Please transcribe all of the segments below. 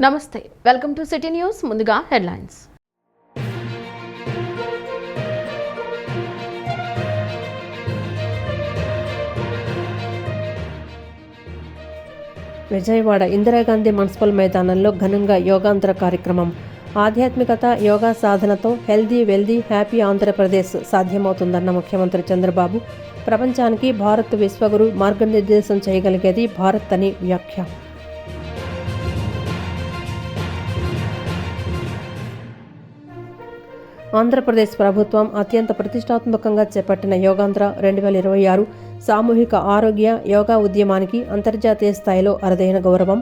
నమస్తే, welcome to city news. ముందుగా headlines. Vijayawada Indira Gandhi municipal మైదానంలో ఘనంగా యోగాంధ్ర కార్యక్రమం. ఆధ్యాత్మికత, యోగా సాధనతో హెల్దీ వెల్దీ హ్యాపీ ఆంధ్రప్రదేశ్ సాధ్యమవుతుందన్న ముఖ్యమంత్రి చంద్రబాబు. ప్రపంచానికి భారత్ విశ్వగురు, మార్గనిర్దేశం చేయగలిగేది భారత్ అని వ్యాఖ్య. ఆంధ్రప్రదేశ్ ప్రభుత్వం అత్యంత ప్రతిష్టాత్మకంగా చేపట్టిన యోగాంధ్ర 2026 సామూహిక ఆరోగ్య యోగా ఉద్యమానికి అంతర్జాతీయ స్థాయిలో అరుదైన గౌరవం.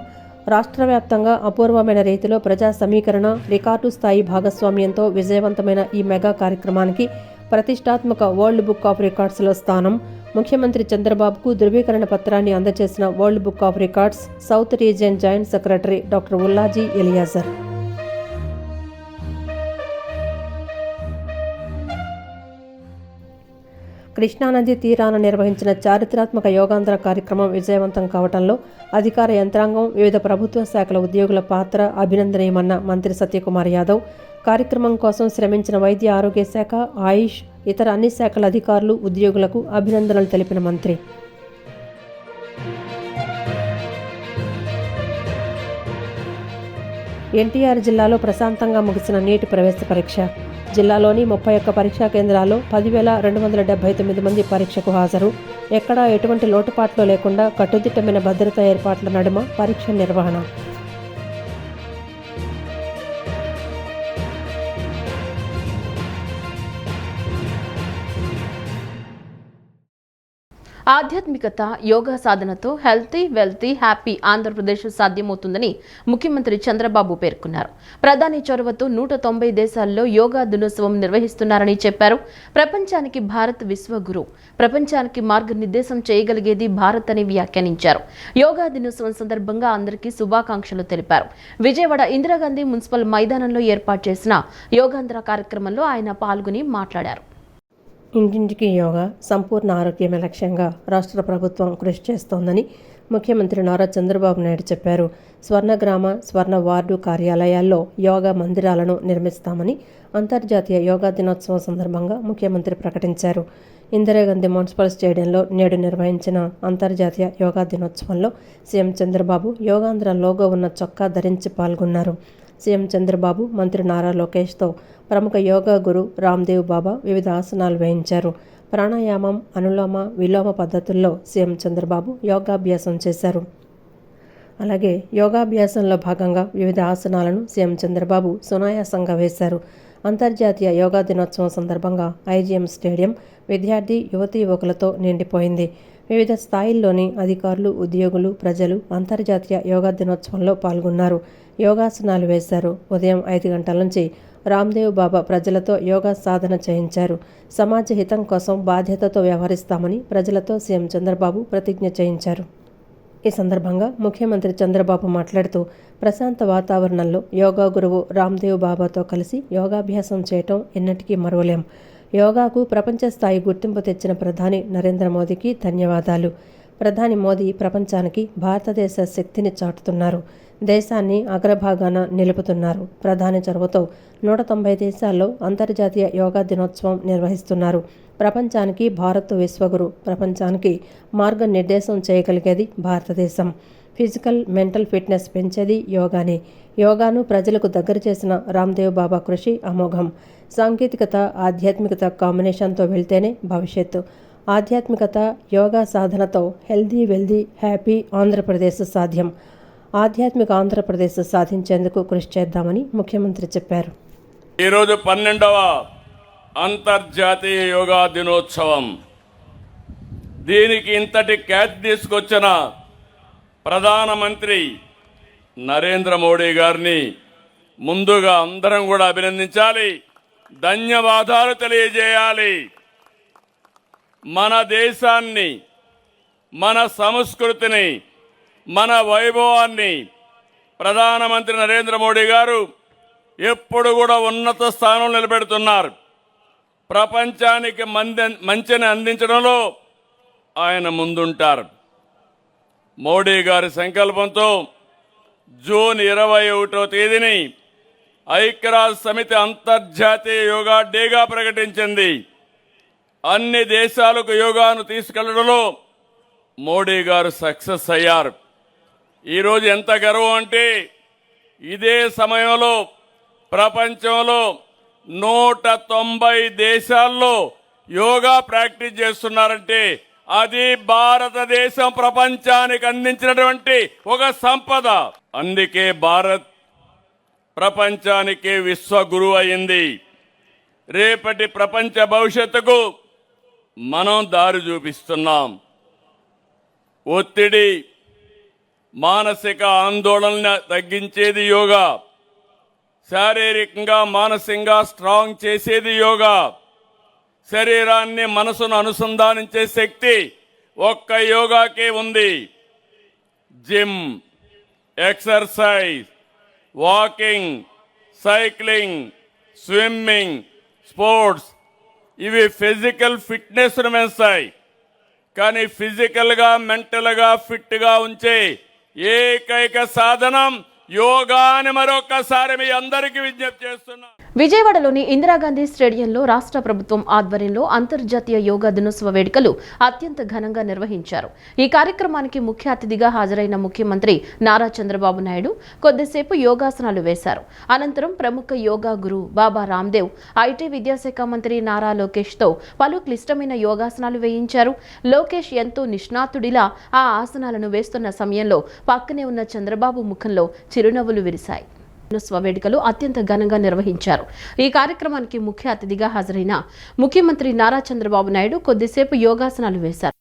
రాష్ట్ర వ్యాప్తంగా అపూర్వమైన రీతిలో ప్రజా సమీకరణ, రికార్డు స్థాయి భాగస్వామ్యంతో విజయవంతమైన ఈ మెగా కార్యక్రమానికి ప్రతిష్టాత్మక వరల్డ్ బుక్ ఆఫ్ రికార్డ్స్లో స్థానం. ముఖ్యమంత్రి చంద్రబాబుకు ధృవీకరణ పత్రాన్ని అందజేసిన world book of records south region joint secretary doctor Ullaji Eliazar. కృష్ణానది తీరాన నిర్వహించిన చారిత్రాత్మక యోగాంధ్ర కార్యక్రమం విజయవంతం కావడంలో అధికార యంత్రాంగం, వివిధ ప్రభుత్వ శాఖల ఉద్యోగుల పాత్ర అభినందనీయమన్న మంత్రి సత్యకుమార్ యాదవ్. కార్యక్రమం కోసం శ్రమించిన వైద్య ఆరోగ్య శాఖ, ఆయుష్, ఇతర అన్ని శాఖల అధికారులు, ఉద్యోగులకు అభినందనలు తెలిపిన మంత్రి ఎన్టీఆర్ జిల్లాలో ప్రశాంతంగా ముగిసిన నీటి ప్రవేశ పరీక్ష. జిల్లాలోని 31 పరీక్షా కేంద్రాల్లో 10,279 మంది పరీక్షకు హాజరు. ఎక్కడా ఎటువంటి లోటుపాట్లు లేకుండా కట్టుదిట్టమైన భద్రతా ఏర్పాట్ల నడుమ పరీక్ష నిర్వహణ. ఆధ్యాత్మికత, యోగా సాధనతో హెల్తీ వెల్తీ హ్యాపీ ఆంధ్రప్రదేశ్ సాధ్యమవుతుందని ముఖ్యమంత్రి చంద్రబాబు పేర్కొన్నారు. ప్రధాని చొరవతో 190 దేశాల్లో యోగా దినోత్సవం నిర్వహిస్తున్నారని చెప్పారు. ప్రపంచానికి భారత్ విశ్వగురు, ప్రపంచానికి మార్గనిర్దేశం చేయగలిగేది భారత్ అని వ్యాఖ్యానించారు. యోగా దినోత్సవం సందర్భంగా అందరికీ శుభాకాంక్షలు తెలిపారు. విజయవాడ ఇందిరాగాంధీ మున్సిపల్ మైదానంలో ఏర్పాటు చేసిన యోగాంధ్ర కార్యక్రమంలో ఆయన పాల్గొని మాట్లాడారు. ఇంటింటికి యోగా, సంపూర్ణ ఆరోగ్యమే లక్ష్యంగా రాష్ట్ర ప్రభుత్వం కృషి చేస్తోందని ముఖ్యమంత్రి నారా చంద్రబాబు నాయుడు చెప్పారు. స్వర్ణగ్రామ, స్వర్ణ వార్డు కార్యాలయాల్లో యోగా మందిరాలను నిర్మిస్తామని అంతర్జాతీయ యోగా దినోత్సవం సందర్భంగా ముఖ్యమంత్రి ప్రకటించారు. ఇందిరాగాంధీ మున్సిపల్ స్టేడియంలో నేడు నిర్వహించిన అంతర్జాతీయ యోగా దినోత్సవంలో సీఎం చంద్రబాబు యోగాంధ్ర లోగో ఉన్న చొక్కా ధరించి పాల్గొన్నారు. సీఎం చంద్రబాబు మంత్రి నారా లోకేష్తో ప్రముఖ యోగా గురు రామ్దేవ్ బాబా వివిధ ఆసనాలు వేయించారు. ప్రాణాయామం, అనులోమ, విలోమ పద్ధతుల్లో సీఎం చంద్రబాబు యోగాభ్యాసం చేశారు. అలాగే యోగాభ్యాసంలో భాగంగా వివిధ ఆసనాలను సీఎం చంద్రబాబు సునాయాసంగా వేశారు. అంతర్జాతీయ యోగా దినోత్సవం సందర్భంగా ఐజీఎం స్టేడియం విద్యార్థి, యువతీ యువకులతో నిండిపోయింది. వివిధ స్థాయిల్లోని అధికారులు, ఉద్యోగులు, ప్రజలు అంతర్జాతీయ యోగా దినోత్సవంలో పాల్గొన్నారు. యోగాసనాలు వేశారు. ఉదయం 5 గంటల నుంచి రామ్దేవ్ బాబా ప్రజలతో యోగా సాధన చేయించారు. సమాజ హితం కోసం బాధ్యతతో వ్యవహరిస్తామని ప్రజలతో సీఎం చంద్రబాబు ప్రతిజ్ఞ చేయించారు. ఈ సందర్భంగా ముఖ్యమంత్రి చంద్రబాబు మాట్లాడుతూ ప్రశాంత వాతావరణంలో యోగా గురువు రామ్దేవ్ బాబాతో కలిసి యోగాభ్యాసం చేయటం ఎన్నటికీ మరువలేం. యోగాకు ప్రపంచ స్థాయి గుర్తింపు తెచ్చిన ప్రధాని నరేంద్ర మోదీకి ధన్యవాదాలు. ప్రధాని మోదీ ప్రపంచానికి భారతదేశ శక్తిని చాటుతున్నారు. దేశాన్ని అగ్రభాగాన నిలుపుతున్నారు. ప్రధాని చొరవతో 190 దేశాల్లో అంతర్జాతీయ యోగా దినోత్సవం నిర్వహిస్తున్నారు. ప్రపంచానికి భారత్ విశ్వగురు, ప్రపంచానికి మార్గనిర్దేశం చేయగలిగేది భారతదేశం. ఫిజికల్, మెంటల్ ఫిట్నెస్ పెంచేది యోగానే. యోగాను ప్రజలకు దగ్గర చేసిన రామ్దేవ్ బాబా కృషి అమోఘం. సాంకేతికత, ఆధ్యాత్మికత కాంబినేషన్తో వెళ్తేనే భవిష్యత్తు. ఆధ్యాత్మికత, యోగా సాధనతో హెల్దీ వెల్దీ హ్యాపీ ఆంధ్రప్రదేశ్ సాధ్యం. ఆధ్యాత్మిక ఆంధ్రప్రదేశ్ సాధించేందుకు కృషి చేద్దామని ముఖ్యమంత్రి చెప్పారు. ఈరోజు 12వ అంతర్జాతీయ యోగా దినోత్సవం. దీనికి ఇంతటి ఖ్యాతి తీసుకొచ్చిన ప్రధానమంత్రి నరేంద్ర మోడీ గారిని ముందుగా అందరం కూడా అభినందించాలి, ధన్యవాదాలు తెలియజేయాలి. మన దేశాన్ని, మన సంస్కృతిని, మన వైభవాన్ని ప్రధానమంత్రి నరేంద్ర మోడీ గారు ఎప్పుడు కూడా ఉన్నత స్థానంలో నిలబెడుతున్నారు. ప్రపంచానికి మంచిని అందించడంలో ఆయన ముందుంటారు. మోడీ గారి సంకల్పంతో జూన్ 21వ తేదీని ఐక్యరాజ్య సమితి అంతర్జాతీయ యోగా డేగా ప్రకటించింది. అన్ని దేశాలకు యోగాను తీసుకెళ్లడంలో మోడీ గారు సక్సెస్ అయ్యారు. ఈరోజు ఎంత గర్వం అంటే ఇదే సమయంలో ప్రపంచంలో 190 దేశాల్లో యోగా ప్రాక్టీస్ చేస్తున్నారంటే అది భారతదేశం ప్రపంచానికి అందించినటువంటి ఒక సంపద. అందుకే భారత్ ప్రపంచానికి విశ్వగురువు అయింది. రేపటి ప్రపంచ భవిష్యత్తుకు మనం దారి చూపిస్తున్నాం. ఒత్తిడి, మానసిక ఆందోళనను తగ్గించేది యోగా, శారీరకంగా మానసికంగా స్ట్రాంగ్ చేసేది యోగా, శరీరాన్ని మనసును అనుసంధానించే శక్తి ఒక్క యోగాకే ఉంది. Gym, exercise, walking, cycling, swimming, sports ఇవి ఫిజికల్ ఫిట్నెస్ను పెంచుతాయి. కానీ ఫిజికల్గా మెంటల్గా ఫిట్గా ఉంచే ఏకైక సాధనం యోగా అని మరొకసారి మీ అందరికీ విజ్ఞప్తి చేస్తున్నా. విజయవాడలోని ఇందిరాగాంధీ స్టేడియంలో రాష్ట్ర ప్రభుత్వం ఆధ్వర్యంలో అంతర్జాతీయ యోగా దినోత్సవ వేడుకలు అత్యంత ఘనంగా నిర్వహించారు. ఈ కార్యక్రమానికి ముఖ్య అతిథిగా హాజరైన ముఖ్యమంత్రి నారా చంద్రబాబు నాయుడు కొద్దిసేపు యోగాసనాలు వేశారు. అనంతరం ప్రముఖ యోగా గురువు బాబా రామ్దేవ్, ఐటీ విద్యాశాఖ మంత్రి నారా లోకేష్తో పలు క్లిష్టమైన యోగాసనాలు వేయించారు. లోకేష్ ఎంతో నిష్ణాతుడిలా ఆ ఆసనాలను వేస్తున్న సమయంలో పక్కనే ఉన్న చంద్రబాబు ముఖంలో చిరునవ్వులు విరిశాయి. దినోత్సవ వేడుకలు అత్యంత ఘనంగా నిర్వహించారు. ఈ కార్యక్రమానికి ముఖ్య అతిథిగా హాజరైన ముఖ్యమంత్రి నారా చంద్రబాబు నాయుడు కొద్దిసేపు యోగాసనాలు వేశారు.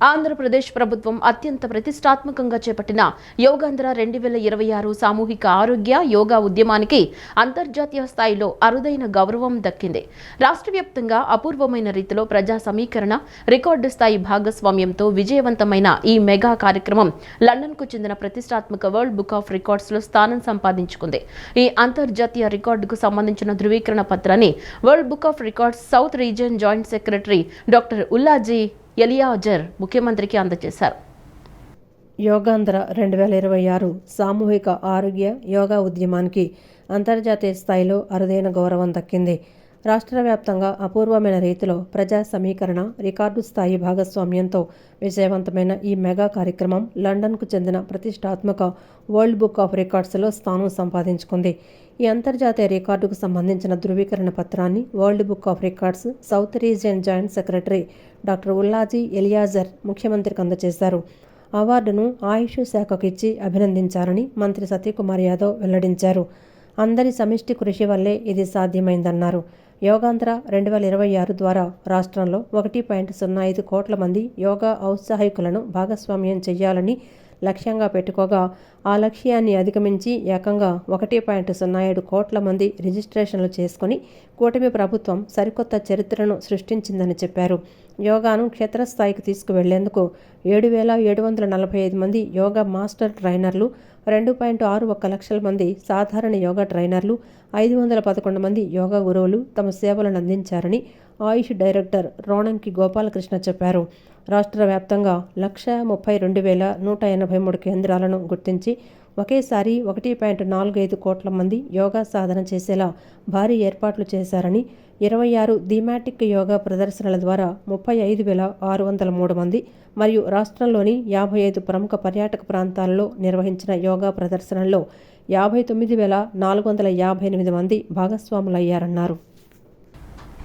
ఆంధ్రప్రదేశ్ ప్రభుత్వం అత్యంత ప్రతిష్టాత్మకంగా చేపట్టిన యోగాంధ్ర 2026 సామూహిక ఆరోగ్య యోగా ఉద్యమానికి అంతర్జాతీయ స్థాయిలో అరుదైన గౌరవం దక్కింది. రాష్ట్ర వ్యాప్తంగా అపూర్వమైన రీతిలో ప్రజా సమీకరణ, రికార్డు స్థాయి భాగస్వామ్యంతో విజయవంతమైన ఈ మెగా కార్యక్రమం లండన్కు చెందిన ప్రతిష్టాత్మక వరల్డ్ బుక్ ఆఫ్ రికార్డ్స్లో స్థానం సంపాదించుకుంది. ఈ అంతర్జాతీయ రికార్డుకు సంబంధించిన ధృవీకరణ పత్రాన్ని world book of records south region joint secretary doctor Ullaji Eliazar ముఖ్యమంత్రికి అందజేశారు. యోగాంధ్ర 2026 సామూహిక ఆరోగ్య యోగా ఉద్యమానికి అంతర్జాతీయ స్థాయిలో అరుదైన గౌరవం దక్కింది. రాష్ట్ర వ్యాప్తంగా అపూర్వమైన రీతిలో ప్రజా సమీకరణ, రికార్డు స్థాయి భాగస్వామ్యంతో విజయవంతమైన ఈ మెగా కార్యక్రమం లండన్కు చెందిన ప్రతిష్టాత్మక వరల్డ్ బుక్ ఆఫ్ రికార్డ్స్లో స్థానం సంపాదించుకుంది. ఈ అంతర్జాతీయ రికార్డుకు సంబంధించిన ధృవీకరణ పత్రాన్ని world book of records south region joint secretary doctor Ullaji Eliazar ముఖ్యమంత్రికి అందజేశారు. అవార్డును ఆయుష్ శాఖకు ఇచ్చి అభినందించారని మంత్రి సత్యకుమార్ యాదవ్ వెల్లడించారు. అందరి సమిష్టి కృషి వల్లే ఇది సాధ్యమైందన్నారు. యోగాంధ్ర 2026 ద్వారా రాష్ట్రంలో 1.05 కోట్ల మంది యోగా ఔత్సాహికులను భాగస్వామ్యం చేయాలని లక్ష్యంగా పెట్టుకోగా ఆ లక్ష్యాన్ని అధిగమించి ఏకంగా 1.07 కోట్ల మంది రిజిస్ట్రేషన్లు చేసుకుని కూటమి ప్రభుత్వం సరికొత్త చరిత్రను సృష్టించిందని చెప్పారు. యోగాను క్షేత్రస్థాయికి తీసుకువెళ్లేందుకు 7,745 మంది యోగా మాస్టర్ ట్రైనర్లు, 2.61 లక్షల మంది సాధారణ యోగా ట్రైనర్లు, 511 మంది యోగా గురువులు తమ సేవలను అందించారని ఆయుష్ డైరెక్టర్ రోణంకి గోపాలకృష్ణ చెప్పారు. రాష్ట్ర వ్యాప్తంగా 132,183 కేంద్రాలను గుర్తించి ఒకేసారి 1.45 కోట్ల మంది యోగా సాధన చేసేలా భారీ ఏర్పాట్లు చేశారని, 26 థీమాటిక్ యోగా ప్రదర్శనల ద్వారా 35,603 మంది మరియు రాష్ట్రంలోని 55 ప్రముఖ పర్యాటక ప్రాంతాల్లో నిర్వహించిన యోగా ప్రదర్శనల్లో 59,458 మంది భాగస్వాములయ్యారన్నారు.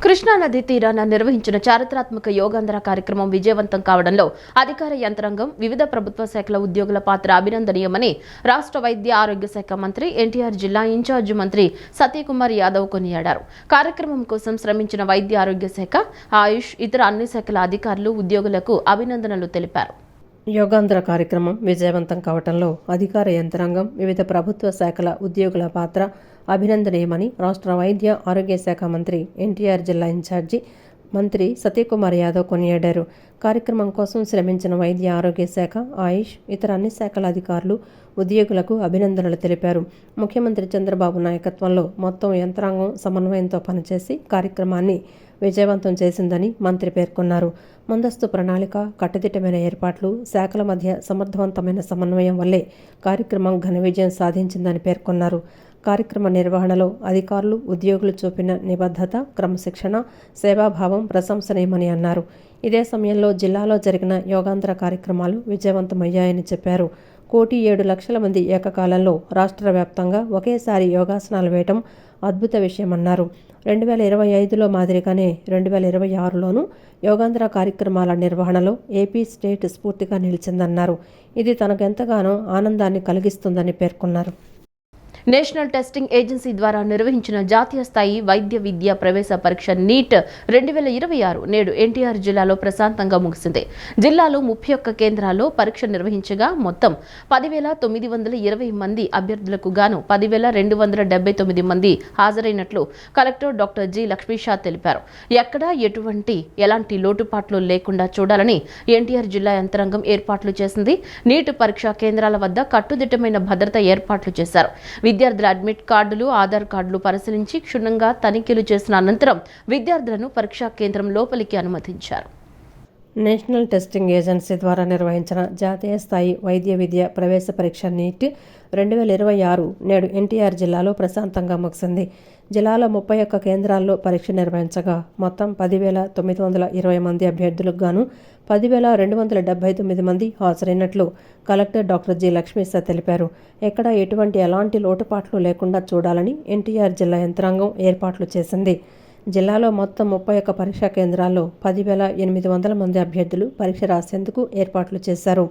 కృష్ణానది తీరాన నిర్వహించిన చారిత్రాత్మక యోగాంధ్ర కార్యక్రమం విజయవంతం కావడంలో అధికార యంత్రాంగం, వివిధ ప్రభుత్వ శాఖల ఉద్యోగుల పాత్ర అభినందనీయమని రాష్ట్ర వైద్య ఆరోగ్య శాఖ మంత్రి, ఎన్టీఆర్ జిల్లా ఇన్ఛార్జి మంత్రి సత్యకుమార్ యాదవ్ కొనియాడారు. కార్యక్రమం కోసం శ్రమించిన వైద్య ఆరోగ్య శాఖ, ఆయుష్, ఇతర అన్ని శాఖల అధికారులు, ఉద్యోగులకు అభినందనలు తెలిపారు. యోగాంధ్ర కార్యక్రమం విజయవంతం కావడంలో అధికార యంత్రాంగం, వివిధ ప్రభుత్వ శాఖల ఉద్యోగుల పాత్ర అభినందనీయమని రాష్ట్ర వైద్య ఆరోగ్య శాఖ మంత్రి, ఎన్టీఆర్ జిల్లా ఇన్ఛార్జి మంత్రి సత్యకుమార్ యాదవ్ కొనియాడారు. కార్యక్రమం కోసం శ్రమించిన వైద్య ఆరోగ్య శాఖ, ఆయుష్, ఇతర అన్ని శాఖల అధికారులు, ఉద్యోగులకు అభినందనలు తెలిపారు. ముఖ్యమంత్రి చంద్రబాబు నాయకత్వంలో మొత్తం యంత్రాంగం సమన్వయంతో పనిచేసి కార్యక్రమాన్ని విజయవంతం చేసిందని మంత్రి పేర్కొన్నారు. ముందస్తు ప్రణాళిక, కట్టుదిట్టమైన ఏర్పాట్లు, శాఖల మధ్య సమర్థవంతమైన సమన్వయం వల్లే కార్యక్రమం ఘన విజయం సాధించిందని పేర్కొన్నారు. కార్యక్రమ నిర్వహణలో అధికారులు, ఉద్యోగులు చూపిన నిబద్ధత, క్రమశిక్షణ, సేవాభావం ప్రశంసనీయమని అన్నారు. ఇదే సమయంలో జిల్లాలో జరిగిన యోగాంధ్ర కార్యక్రమాలు విజయవంతమయ్యాయని చెప్పారు. 1,07,00,000 మంది ఏకకాలంలో రాష్ట్ర వ్యాప్తంగా ఒకేసారి యోగాసనాలు వేయటం అద్భుత విషయమన్నారు. 2025లో మాదిరిగానే 2026లోనూ యోగాంధ్ర కార్యక్రమాల నిర్వహణలో ఏపీ స్టేట్ స్ఫూర్తిగా నిలిచిందన్నారు. ఇది తనకెంతగానో ఆనందాన్ని కలిగిస్తుందని పేర్కొన్నారు. నేషనల్ టెస్టింగ్ ఏజెన్సీ ద్వారా నిర్వహించిన జాతీయ స్థాయి వైద్య విద్యా ప్రవేశ పరీక్ష నీట్ 2026 నేడు ఎన్టీఆర్ జిల్లాలో ప్రశాంతంగా ముగిసింది. జిల్లాలో 31 కేంద్రాల్లో పరీక్ష నిర్వహించగా మొత్తం 10,920 మంది అభ్యర్థులకు గాను 10,279 మంది హాజరైనట్లు కలెక్టర్ డాక్టర్ జి లక్ష్మీషా తెలిపారు. ఎక్కడా ఎలాంటి లోటుపాట్లు లేకుండా చూడాలని ఎన్టీఆర్ జిల్లా యంత్రాంగం ఏర్పాట్లు చేసింది. నీట్ పరీక్షా కేంద్రాల వద్ద కట్టుదిట్టమైన భద్రత ఏర్పాట్లు చేశారు. విద్యార్థుల అడ్మిట్ కార్డులు, ఆధార్ కార్డులు పరిశీలించి క్షుణ్ణంగా తనిఖీలు చేసిన అనంతరం విద్యార్థులను పరీక్షా కేంద్రం లోపలికి అనుమతించారు. నేషనల్ టెస్టింగ్ ఏజెన్సీ ద్వారా నిర్వహించిన జాతీయ స్థాయి వైద్య విద్య ప్రవేశ పరీక్ష నీట్ 2026 నేడు ఎన్టీఆర్ జిల్లాలో ప్రశాంతంగా ముగిసింది. జిల్లాలో 31 కేంద్రాల్లో పరీక్ష నిర్వహించగా మొత్తం 10,920 మంది అభ్యర్థులకు గాను 10,279 మంది హాజరైనట్లు కలెక్టర్ డాక్టర్ జి లక్ష్మీసా తెలిపారు. ఎక్కడ ఎలాంటి లోటుపాట్లు లేకుండా చూడాలని ఎన్టీఆర్ జిల్లా యంత్రాంగం ఏర్పాట్లు చేసింది. జిల్లాలో మొత్తం 31 పరీక్షా కేంద్రాల్లో 10,800 మంది అభ్యర్థులు పరీక్ష రాసేందుకు ఏర్పాట్లు చేశారు.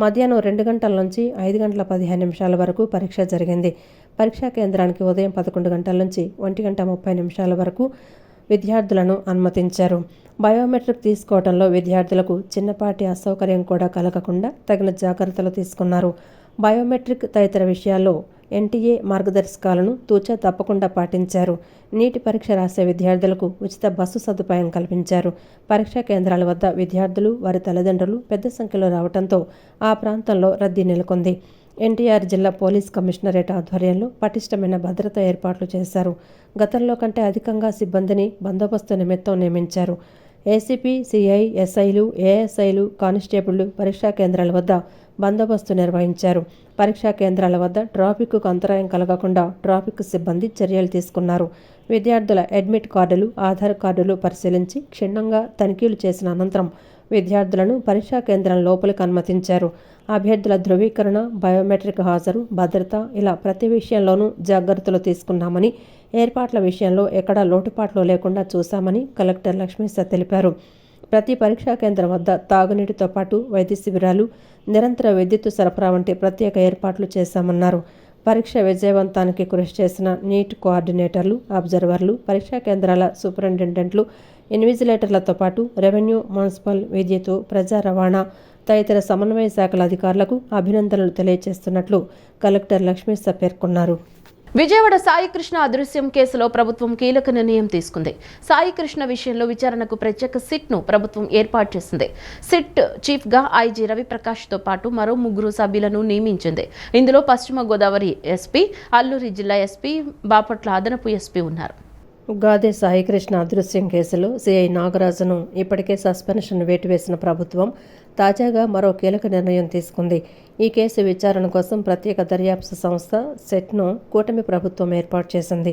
మధ్యాహ్నం 2 గంటల నుంచి 5 గంటల 15 నిమిషాల వరకు పరీక్ష జరిగింది. పరీక్షా కేంద్రానికి ఉదయం 11 గంటల నుంచి 1:30 వరకు విద్యార్థులను అనుమతించారు. బయోమెట్రిక్ తీసుకోవడంలో విద్యార్థులకు చిన్నపాటి అసౌకర్యం కూడా కలగకుండా తగిన జాగ్రత్తలు తీసుకున్నారు. బయోమెట్రిక్ తదితర విషయాల్లో ఎన్టీఏ మార్గదర్శకాలను తూచా తప్పకుండా పాటించారు. నీటి పరీక్ష రాసే విద్యార్థులకు ఉచిత బస్సు సదుపాయం కల్పించారు. పరీక్షా కేంద్రాల వద్ద విద్యార్థులు, వారి తల్లిదండ్రులు పెద్ద సంఖ్యలో రావడంతో ఆ ప్రాంతంలో రద్దీ నెలకొంది. ఎన్టీఆర్ జిల్లా పోలీస్ కమిషనరేట్ ఆధ్వర్యంలో పటిష్టమైన భద్రతా ఏర్పాట్లు చేశారు. గతంలో కంటే అధికంగా సిబ్బందిని బందోబస్తు నిమిత్తం నియమించారు. ఏసీపీ, సిఐ, ఎస్ఐలు, ఏఎస్ఐలు, కానిస్టేబుళ్లు పరీక్షా కేంద్రాల వద్ద బందోబస్తు నిర్వహించారు. పరీక్షా కేంద్రాల వద్ద ట్రాఫిక్కు అంతరాయం కలగకుండా ట్రాఫిక్ సిబ్బంది చర్యలు తీసుకున్నారు. విద్యార్థుల అడ్మిట్ కార్డులు, ఆధార్ కార్డులు పరిశీలించి క్షుణ్ణంగా తనిఖీలు చేసిన అనంతరం విద్యార్థులను పరీక్షా కేంద్రం లోపలికి అనుమతించారు. అభ్యర్థుల ధృవీకరణ, బయోమెట్రిక్ హాజరు, భద్రత ఇలా ప్రతి విషయంలోనూ జాగ్రత్తలు తీసుకున్నామని, ఏర్పాట్ల విషయంలో ఎక్కడా లోటుపాట్లు లేకుండా చూశామని కలెక్టర్ లక్ష్మీశ తెలిపారు. ప్రతి పరీక్షా కేంద్రం వద్ద తాగునీటితో పాటు వైద్య శిబిరాలు, నిరంతర విద్యుత్ సరఫరా వంటి ప్రత్యేక ఏర్పాట్లు చేశామన్నారు. పరీక్ష విజయవంతానికి కృషి చేసిన నీట్ కోఆర్డినేటర్లు, అబ్జర్వర్లు, పరీక్షా కేంద్రాల సూపరింటెండెంట్లు, ఇన్విజిలేటర్లతో పాటు రెవెన్యూ, మున్సిపల్, విద్యుత్, ప్రజా రవాణా తదితర సమన్వయ శాఖల అధికారులకు అభినందనలు తెలియజేస్తున్నట్లు కలెక్టర్ లక్ష్మీశ పేర్కొన్నారు. విజయవాడ సాయికృష్ణ అదృశ్యం కేసులో ప్రభుత్వం కీలక నిర్ణయం తీసుకుంది. సాయికృష్ణ విషయంలో విచారణకు ప్రత్యేక సిట్ను ప్రభుత్వం ఏర్పాటు చేసింది. సిట్ చీఫ్గా ఐజీ రవిప్రకాష్తో పాటు మరో 3 సభ్యులను నియమించింది. ఇందులో పశ్చిమ గోదావరి ఎస్పీ, అల్లూరి జిల్లా ఎస్పీ, బాపట్ల అదనపు ఎస్పీ ఉన్నారు. గాదే సాయికృష్ణ అదృశ్యం కేసులో సిఐ నాగరాజును ఇప్పటికే సస్పెన్షన్ వేటు వేసిన ప్రభుత్వం తాజాగా మరో కీలక నిర్ణయం తీసుకుంది. ఈ కేసు విచారణ కోసం ప్రత్యేక దర్యాప్తు సంస్థ సెట్ను కూటమి ప్రభుత్వం ఏర్పాటు చేసింది.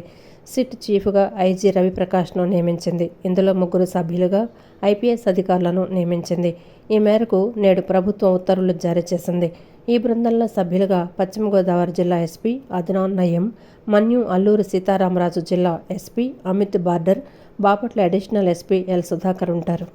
సిట్ చీఫ్గా ఐజీ రవిప్రకాష్ను నియమించింది. ఇందులో 3 సభ్యులుగా ఐపీఎస్ అధికారులను నియమించింది. ఈ మేరకు నేడు ప్రభుత్వం ఉత్తర్వులు జారీ చేసింది. ఈ బృందంలో సభ్యులుగా పశ్చిమ గోదావరి జిల్లా ఎస్పీ అద్నాన్ నయీం, మన్యం అల్లూరి సీతారామరాజు జిల్లా SP Amit border, Bapatla additional SP L Sudhakar ఉంటారు.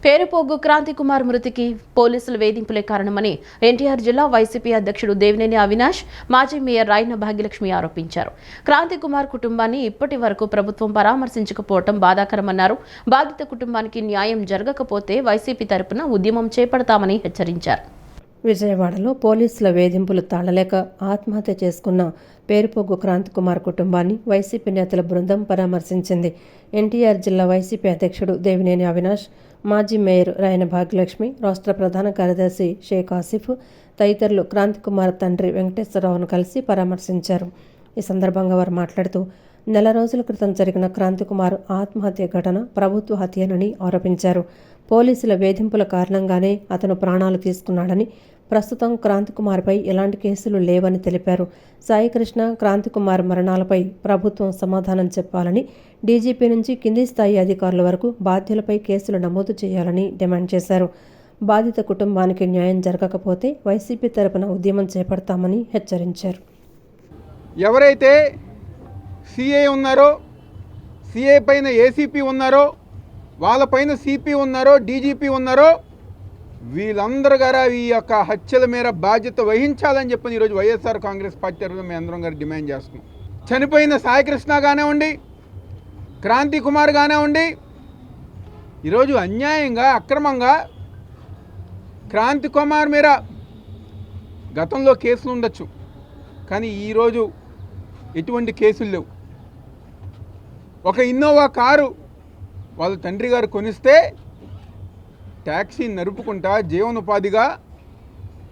పేరుపోగు క్రాంతి కుమార్ మృతికి పోలీసుల వేధింపులే కారణమని ఎన్టీఆర్ జిల్లా వైసీపీ అధ్యక్షుడు దేవినేని అవినాష్, మాజీ మేయర్ రాయన భాగ్యలక్ష్మి ఆరోపించారు. క్రాంతి కుమార్ కుటుంబాన్ని ఇప్పటి వరకు ప్రభుత్వం పరామర్శించకపోవడం బాధాకరమన్నారు. బాధిత కుటుంబానికి న్యాయం జరగకపోతే వైసీపీ తరపున ఉద్యమం చేపడతామని హెచ్చరించారు. విజయవాడలో పోలీసుల వేధింపులు తాళలేక ఆత్మహత్య చేసుకున్న పేరుపోగు క్రాంతి కుమార్ కుటుంబాన్ని వైసీపీ నేతల బృందం పరామర్శించింది. ఎన్టీఆర్ జిల్లా వైసీపీ అధ్యక్షుడు దేవినేని అవినాష్, మాజీ మేయర్ రాయన భాగ్యలక్ష్మి, రాష్ట్ర ప్రధాన కార్యదర్శి షేక్ ఆసిఫ్ తదితరులు క్రాంతి కుమార్ తండ్రి వెంకటేశ్వరరావును కలిసి పరామర్శించారు. ఈ సందర్భంగా వారు మాట్లాడుతూ, నెల రోజుల క్రితం జరిగిన క్రాంతి కుమార్ ఆత్మహత్య ఘటన ప్రభుత్వ హత్యనని ఆరోపించారు. పోలీసుల వేధింపుల కారణంగానే అతను ప్రాణాలు తీసుకున్నాడని, ప్రస్తుతం క్రాంతి కుమార్పై ఎలాంటి కేసులు లేవని తెలిపారు. సాయికృష్ణ, క్రాంతి కుమార్ మరణాలపై ప్రభుత్వం సమాధానం చెప్పాలని, డీజీపీ నుంచి కింది స్థాయి అధికారుల వరకు బాధ్యులపై కేసులు నమోదు చేయాలని డిమాండ్ చేశారు. బాధిత కుటుంబానికి న్యాయం జరగకపోతే వైసీపీ తరపున ఉద్యమం చేపడతామని హెచ్చరించారు. ఎవరైతే సిఐ ఉన్నారో, సిఐ పైన ఏసీపీ ఉన్నారో, వాళ్ళపైన సిపి ఉన్నారో, డీజీపీ ఉన్నారో, వీళ్ళందరూ గారు ఈ యొక్క హత్యల మేర బాధ్యత వహించాలని చెప్పని ఈరోజు వైఎస్ఆర్ కాంగ్రెస్ పార్టీ తరఫున మేము అందరం గారు డిమాండ్ చేస్తున్నాం. చనిపోయిన సాయికృష్ణ కానివ్వండి, క్రాంతి కుమార్ కానివ్వండి, ఈరోజు అన్యాయంగా, అక్రమంగా క్రాంతి కుమార్ మీద గతంలో కేసులు ఉండొచ్చు, కానీ ఈరోజు ఎటువంటి కేసులు లేవు. ఒక ఇన్నోవా కారు వాళ్ళ తండ్రి గారు కొనిస్తే ట్యాక్సీ నడుపుకుంటా జీవనోపాధిగా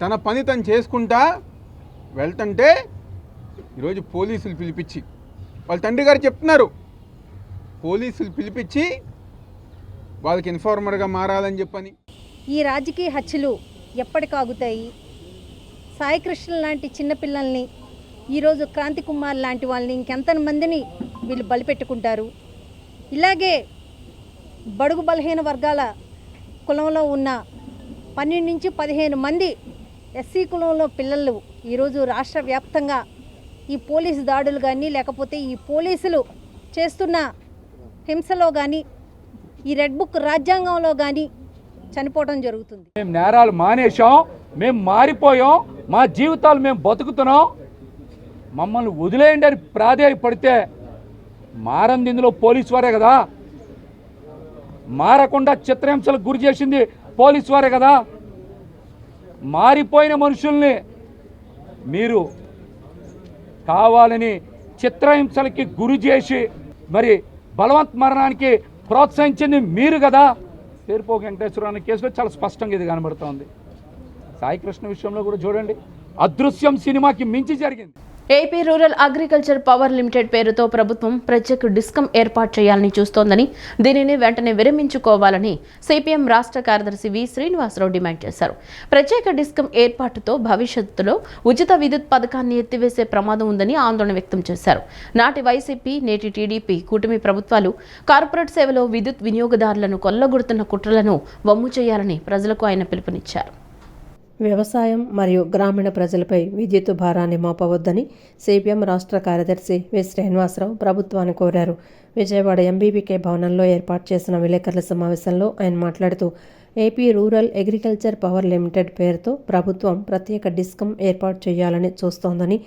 తన పని తను చేసుకుంటా వెళ్తుంటే ఈరోజు పోలీసులు పిలిపించి, వాళ్ళ తండ్రి గారు చెప్తున్నారు, పోలీసులు పిలిపించి వాళ్ళకి ఇన్ఫార్మర్గా మారాలని చెప్పని. ఈ రాజకీయ హత్యలు ఎప్పటికాగుతాయి? సాయికృష్ణ లాంటి చిన్నపిల్లల్ని, ఈరోజు క్రాంతి కుమార్ లాంటి వాళ్ళని ఇంకెంతమందిని వీళ్ళు బలిపెట్టుకుంటారు? ఇలాగే బడుగు బలహీన వర్గాల కులంలో ఉన్న 12 నుంచి 15 మంది ఎస్సీ కులంలో పిల్లలు ఈరోజు రాష్ట్ర వ్యాప్తంగా ఈ పోలీసు దాడులు కానీ, లేకపోతే ఈ పోలీసులు చేస్తున్న హింసలో కానీ, ఈ రెడ్ బుక్ రాజ్యాంగంలో కానీ చనిపోవడం జరుగుతుంది. మేము నేరాలు మానేశాం, మేము మారిపోయాం, మా జీవితాలు మేము బతుకుతున్నాం, మమ్మల్ని వదిలేయండి అని ప్రాధేయపడితే మారంది ఇందులో పోలీసు వారే కదా, మారకుండా చిత్రహింసలకు గురి చేసింది పోలీసు వారే కదా. మారిపోయిన మనుషుల్ని మీరు కావాలని చిత్రహింసలకి గురి చేసి మరి బలవంత మరణానికి ప్రోత్సహించింది మీరు కదా. పేరుపోగు వెంకటేశ్వరరావు అనే కేసులో చాలా స్పష్టంగా ఇది కనబడుతోంది. సాయికృష్ణ విషయంలో కూడా చూడండి, అదృశ్యం సినిమాకి మించి జరిగింది. AP rural agriculture power limited పేరుతో ప్రభుత్వం ప్రత్యేక డిస్కమ్ ఏర్పాటు చేయాలని చూస్తోందని, దీనిని వెంటనే విరమించుకోవాలని సిపిఎం రాష్ట్ర కార్యదర్శి వి శ్రీనివాసరావు డిమాండ్ చేశారు. ప్రత్యేక డిస్కమ్ ఏర్పాటుతో భవిష్యత్తులో ఉచిత విద్యుత్ పథకాన్ని ఎత్తివేసే ప్రమాదం ఉందని ఆందోళన వ్యక్తం చేశారు. నాటి వైసీపీ, నేటి టీడీపీ కూటమి ప్రభుత్వాలు కార్పొరేట్ సేవలో విద్యుత్ వినియోగదారులను కొల్లగొడుతున్న కుట్రలను వమ్ము చేయాలని ప్రజలకు ఆయన పిలుపునిచ్చారు. వ్యవసాయం మరియు గ్రామీణ ప్రజలపై విద్యుత్ భారాన్ని మోపవద్దని సిపిఎం రాష్ట్ర కార్యదర్శి వి శ్రీనివాసరావు ప్రభుత్వాన్ని కోరారు. విజయవాడ ఎంబీబీకే భవనంలో ఏర్పాటు చేసిన విలేకరుల సమావేశంలో ఆయన మాట్లాడుతూ, AP rural agriculture power limited పేరుతో ప్రభుత్వం ప్రత్యేక డిస్కమ్ ఏర్పాటు చేయాలని చూస్తోందని,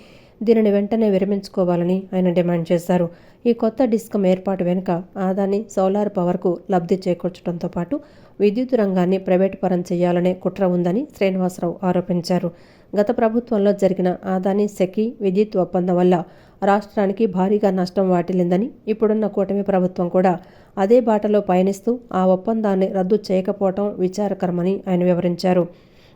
దీనిని వెంటనే విరమించుకోవాలని ఆయన డిమాండ్ చేశారు. ఈ కొత్త డిస్కమ్ ఏర్పాటు వెనుక ఆదాని సోలార్ పవర్కు లబ్ధి చేకూర్చడంతో పాటు విద్యుత్ రంగాన్ని ప్రైవేటు పరం చేయాలనే కుట్ర ఉందని శ్రీనివాసరావు ఆరోపించారు. గత ప్రభుత్వంలో జరిగిన ఆదాని సెకీ విద్యుత్ ఒప్పందం వల్ల రాష్ట్రానికి భారీగా నష్టం వాటిల్లిందని, ఇప్పుడున్న కూటమి ప్రభుత్వం కూడా అదే బాటలో పయనిస్తూ ఆ ఒప్పందాన్ని రద్దు చేయకపోవడం విచారకరమని ఆయన వివరించారు.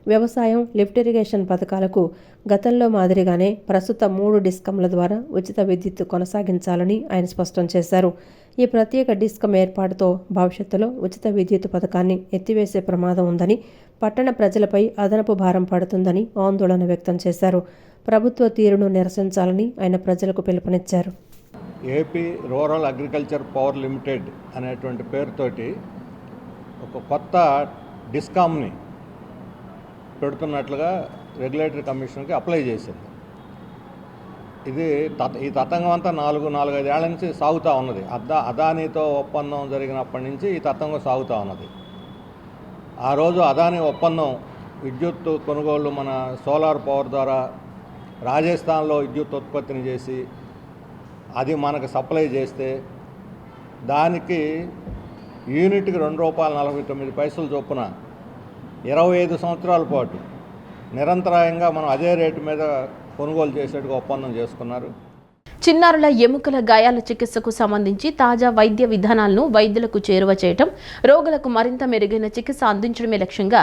వ్యవసాయం, లిఫ్ట్ ఇరిగేషన్ పథకాలకు గతంలో మాదిరిగానే ప్రస్తుత 3 డిస్కంల ద్వారా ఉచిత విద్యుత్ కొనసాగించాలని ఆయన స్పష్టం చేశారు. ఈ ప్రత్యేక డిస్కమ్ ఏర్పాటుతో భవిష్యత్తులో ఉచిత విద్యుత్ పథకాన్ని ఎత్తివేసే ప్రమాదం ఉందని, పట్టణ ప్రజలపై అదనపు భారం పడుతుందని ఆందోళన వ్యక్తం చేశారు. ప్రభుత్వ తీరును నిరసించాలని ఆయన ప్రజలకు పిలుపునిచ్చారు. AP rural agriculture power limited అనేటువంటి పేరుతోటి ఒక కొత్త డిస్కామ్ని పెడుతున్నట్లుగా రెగ్యులేటరీ కమిషన్కి అప్లై చేసింది. ఈ తతంగం అంతా 4-5 ఏళ్ల నుంచి సాగుతూ ఉన్నది. అదానీతో ఒప్పందం జరిగినప్పటి నుంచి ఈ తతంగం సాగుతూ ఉన్నది. ఆ రోజు అదానీ ఒప్పందం విద్యుత్ కొనుగోళ్లు మన సోలార్ పవర్ ద్వారా రాజస్థాన్లో విద్యుత్ ఉత్పత్తిని చేసి అది మనకు సప్లై చేస్తే దానికి యూనిట్కి ₹2.49 చొప్పున 25 సంవత్సరాల పాటు నిరంతరాయంగా మనం అదే రేటు మీద కొనుగోలు చేసేట్టుగా ఒప్పందం చేసుకున్నారు. చిన్నారుల ఎముకల గాయాల చికిత్సకు సంబంధించి తాజా వైద్య విధానాలను వైద్యులకు చేరువ చేయడం, రోగులకు మరింత మెరుగైన చికిత్స అందించడమే లక్ష్యంగా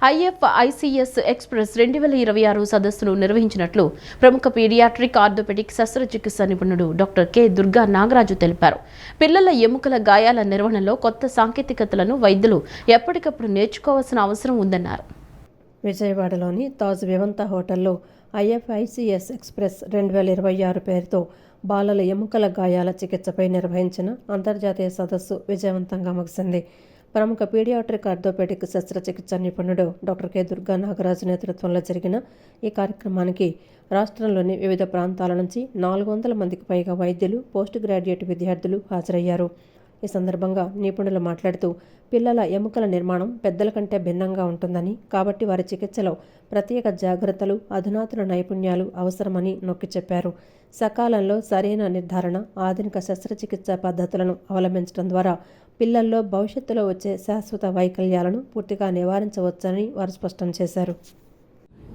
IFICS ఎక్స్ప్రెస్ 2026 సదస్సును నిర్వహించినట్లు ప్రముఖ పీడియాట్రిక్ ఆర్థోపెడిక్ శస్త్రచికిత్స నిపుణుడు డాక్టర్ కె. దుర్గా నాగరాజు తెలిపారు. పిల్లల ఎముకల గాయాల నిర్వహణలో కొత్త సాంకేతికతలను వైద్యులు ఎప్పటికప్పుడు నేర్చుకోవాల్సిన అవసరం ఉందన్నారు. విజయవాడలోని తాజ్ వివంత హోటల్లో IFICS ఎక్స్ప్రెస్ 2026 పేరుతో బాలల ఎముకల గాయాల చికిత్సపై నిర్వహించిన అంతర్జాతీయ సదస్సు విజయవంతంగా ముగిసింది. ప్రముఖ పీడియాట్రిక్ ఆర్థోపెడిక్ శస్త్రచికిత్స నిపుణుడు డాక్టర్ కె. దుర్గా నాగరాజు నేతృత్వంలో జరిగిన ఈ కార్యక్రమానికి రాష్ట్రంలోని వివిధ ప్రాంతాల నుంచి 400 మందికి పైగా వైద్యులు, పోస్ట్ గ్రాడ్యుయేట్ విద్యార్థులు హాజరయ్యారు. ఈ సందర్భంగా నిపుణులు మాట్లాడుతూ, పిల్లల ఎముకల నిర్మాణం పెద్దల కంటే భిన్నంగా ఉంటుందని, కాబట్టి వారి చికిత్సలో ప్రత్యేక జాగ్రత్తలు, అధునాతన నైపుణ్యాలు అవసరమని నొక్కి చెప్పారు. సకాలంలో సరైన నిర్ధారణ, ఆధునిక శస్త్రచికిత్స పద్ధతులను అవలంబించడం ద్వారా పిల్లల్లో భవిష్యత్తులో వచ్చే శాశ్వత వైకల్యాలను పూర్తిగా నివారించవచ్చని వారు స్పష్టం చేశారు.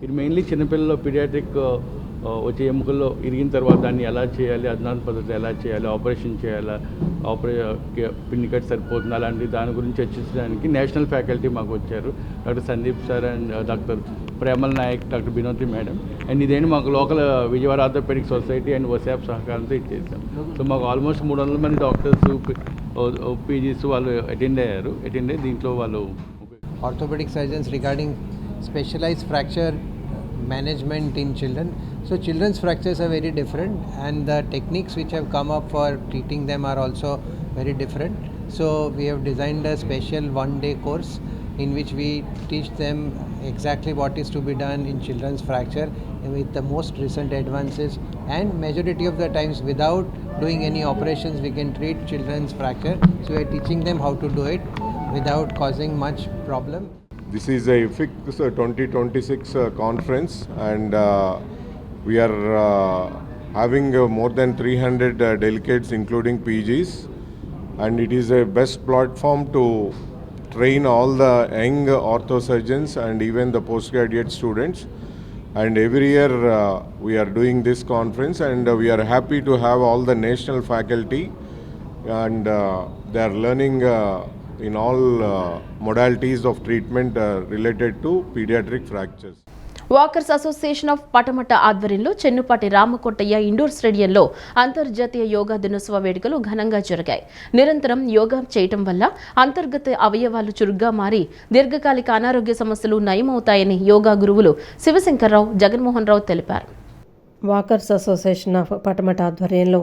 ఇది మెయిన్లీ చిన్నపిల్లల్లో పీడియాట్రిక్ వచ్చే ఎముకల్లో ఇరిగిన తర్వాత దాన్ని ఎలా చేయాలి, అధునాతన పద్ధతి ఎలా చేయాలి, ఆపరేషన్ చేయాలా, పిన్ని కట్ సరిపోతుంది, అలాంటి దాని గురించి చర్చించడానికి నేషనల్ ఫ్యాకల్టీ మాకు వచ్చారు. Doctor Sandeep sir and doctor Premal Nayak, doctor Binotri madam. And ఇదేంటి మాకు local Vijayawada orthopaedic society and వసాప్ సహకారంతో ఇది చేశాం. సో మాకు ఆల్మోస్ట్ 300 మంది డాక్టర్స్, పీజీస్ వాళ్ళు అటెండ్ అయ్యారు. దీంట్లో వాళ్ళు orthopedic surgeons regarding specialized fracture management in children. So children's fractures are very different, and the techniques which have come up for treating them are also very different. So we have designed a special 1-day course in which we teach them exactly what is to be done in children's fracture with the most recent advances, and majority of the times without doing any operations we can treat children's fracture. So we are teaching them how to do it without causing much problem. This is a IFIX 2026 conference, and we are having more than 300 delegates including PGs, and it is a best platform to train all the young orthosurgeons and even the postgraduate students. And every year we are doing this conference, and we are happy to have all the national faculty, and they are learning in all modalities of treatment related to pediatric fractures. Walkers association of Patamata ఆధ్వర్యంలో Chennupati Ramakotaiah indoor స్టేడియంలో అంతర్జాతీయ యోగా దినోత్సవ వేడుకలు ఘనంగా జరిగాయి. నిరంతరం యోగా చేయటం వల్ల అంతర్గత అవయవాలు చురుగ్గా మారి దీర్ఘకాలిక అనారోగ్య సమస్యలు నయమవుతాయని యోగా గురువులు శివశంకర్రావు, జగన్మోహన్ రావు తెలిపారు. వాకర్స్ అసోసియేషన్ ఆఫ్ పటమట ఆధ్వర్యంలో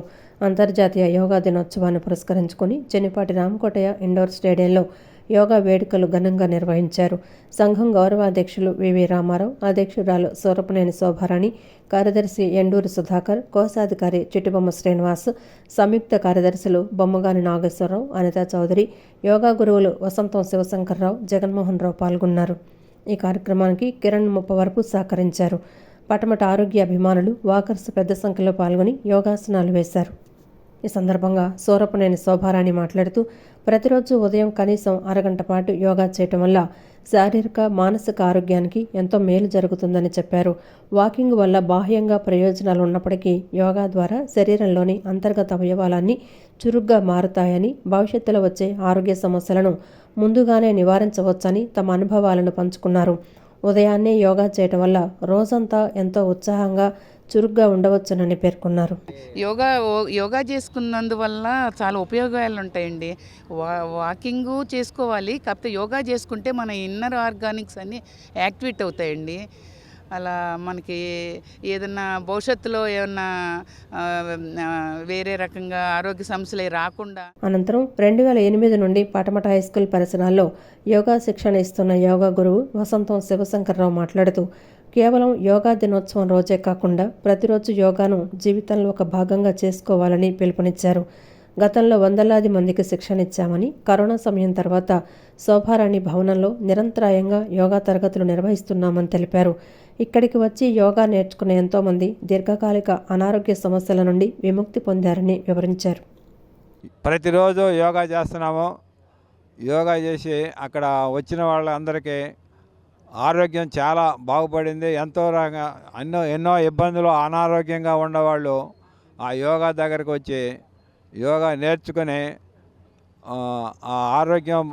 అంతర్జాతీయ యోగా దినోత్సవాన్ని పురస్కరించుకుని చెన్నిపాటి రామకోటయ్య ఇండోర్ స్టేడియంలో యోగా వేడుకలు ఘనంగా నిర్వహించారు. సంఘం గౌరవాధ్యక్షులు వివి రామారావు, అధ్యక్షురాలు సూరపనేని శోభారాణి, కార్యదర్శి ఎండూరు సుధాకర్, కోశాధికారి చిట్టిబొమ్మ శ్రీనివాస్, సంయుక్త కార్యదర్శులు బొమ్మగాని నాగేశ్వరరావు, అనితా చౌదరి, యోగా గురువులు వసంతం శివశంకర్రావు, జగన్మోహన్ రావు పాల్గొన్నారు. ఈ కార్యక్రమానికి కిరణ్ ముప్పవరపు సహకరించారు. పటమట ఆరోగ్య అభిమానులు, వాకర్స్ పెద్ద సంఖ్యలో పాల్గొని యోగాసనాలు వేశారు. ఈ సందర్భంగా సూరపనేని శోభారాణి మాట్లాడుతూ, ప్రతిరోజు ఉదయం కనీసం అరగంట పాటు యోగా చేయటం వల్ల శారీరక, మానసిక ఆరోగ్యానికి ఎంతో మేలు జరుగుతుందని చెప్పారు. వాకింగ్ వల్ల బాహ్యంగా ప్రయోజనాలు ఉన్నప్పటికీ యోగా ద్వారా శరీరంలోని అంతర్గత అవయవాలన్నీ చురుగ్గా మారుతాయని, భవిష్యత్తులో వచ్చే ఆరోగ్య సమస్యలను ముందుగానే నివారించవచ్చని తమ అనుభవాలను పంచుకున్నారు. ఉదయాన్నే యోగా చేయటం వల్ల రోజంతా ఎంతో ఉత్సాహంగా, చురుగ్గా ఉండవచ్చునని పేర్కొన్నారు. యోగా చేసుకున్నందువల్ల చాలా ఉపయోగాలు ఉంటాయండి. వాకింగ్ చేసుకోవాలి, కాకపోతే యోగా చేసుకుంటే మన ఇన్నర్ ఆర్గానిక్స్ అన్నీ యాక్టివేట్ అవుతాయండి. అలా మనకి ఏదన్నా భవిష్యత్తులో ఏమన్నా వేరే రకంగా ఆరోగ్య సమస్యలు రాకుండా. అనంతరం 2008 నుండి పటమట హైస్కూల్ పరిసరాల్లో యోగా శిక్షణ ఇస్తున్న యోగా గురువు వసంతం శివశంకర్రావు మాట్లాడుతూ, కేవలం యోగా దినోత్సవం రోజే కాకుండా ప్రతిరోజు యోగాను జీవితంలో ఒక భాగంగా చేసుకోవాలని పిలుపునిచ్చారు. గతంలో వందలాది మందికి శిక్షణ ఇచ్చామని, కరోనా సమయం తర్వాత శోభారాణి భవనంలో నిరంతరాయంగా యోగా తరగతులు నిర్వహిస్తున్నామని తెలిపారు. ఇక్కడికి వచ్చి యోగా నేర్చుకునే ఎంతోమంది దీర్ఘకాలిక అనారోగ్య సమస్యల నుండి విముక్తి పొందారని వివరించారు. ప్రతిరోజు యోగా చేస్తున్నాము. యోగా చేసి అక్కడ వచ్చిన వాళ్ళందరికీ ఆరోగ్యం చాలా బాగుపడింది. ఎన్నో ఇబ్బందులు, అనారోగ్యంగా ఉన్నవాళ్ళు ఆ యోగా దగ్గరకు వచ్చి యోగా నేర్చుకుని ఆ ఆరోగ్యం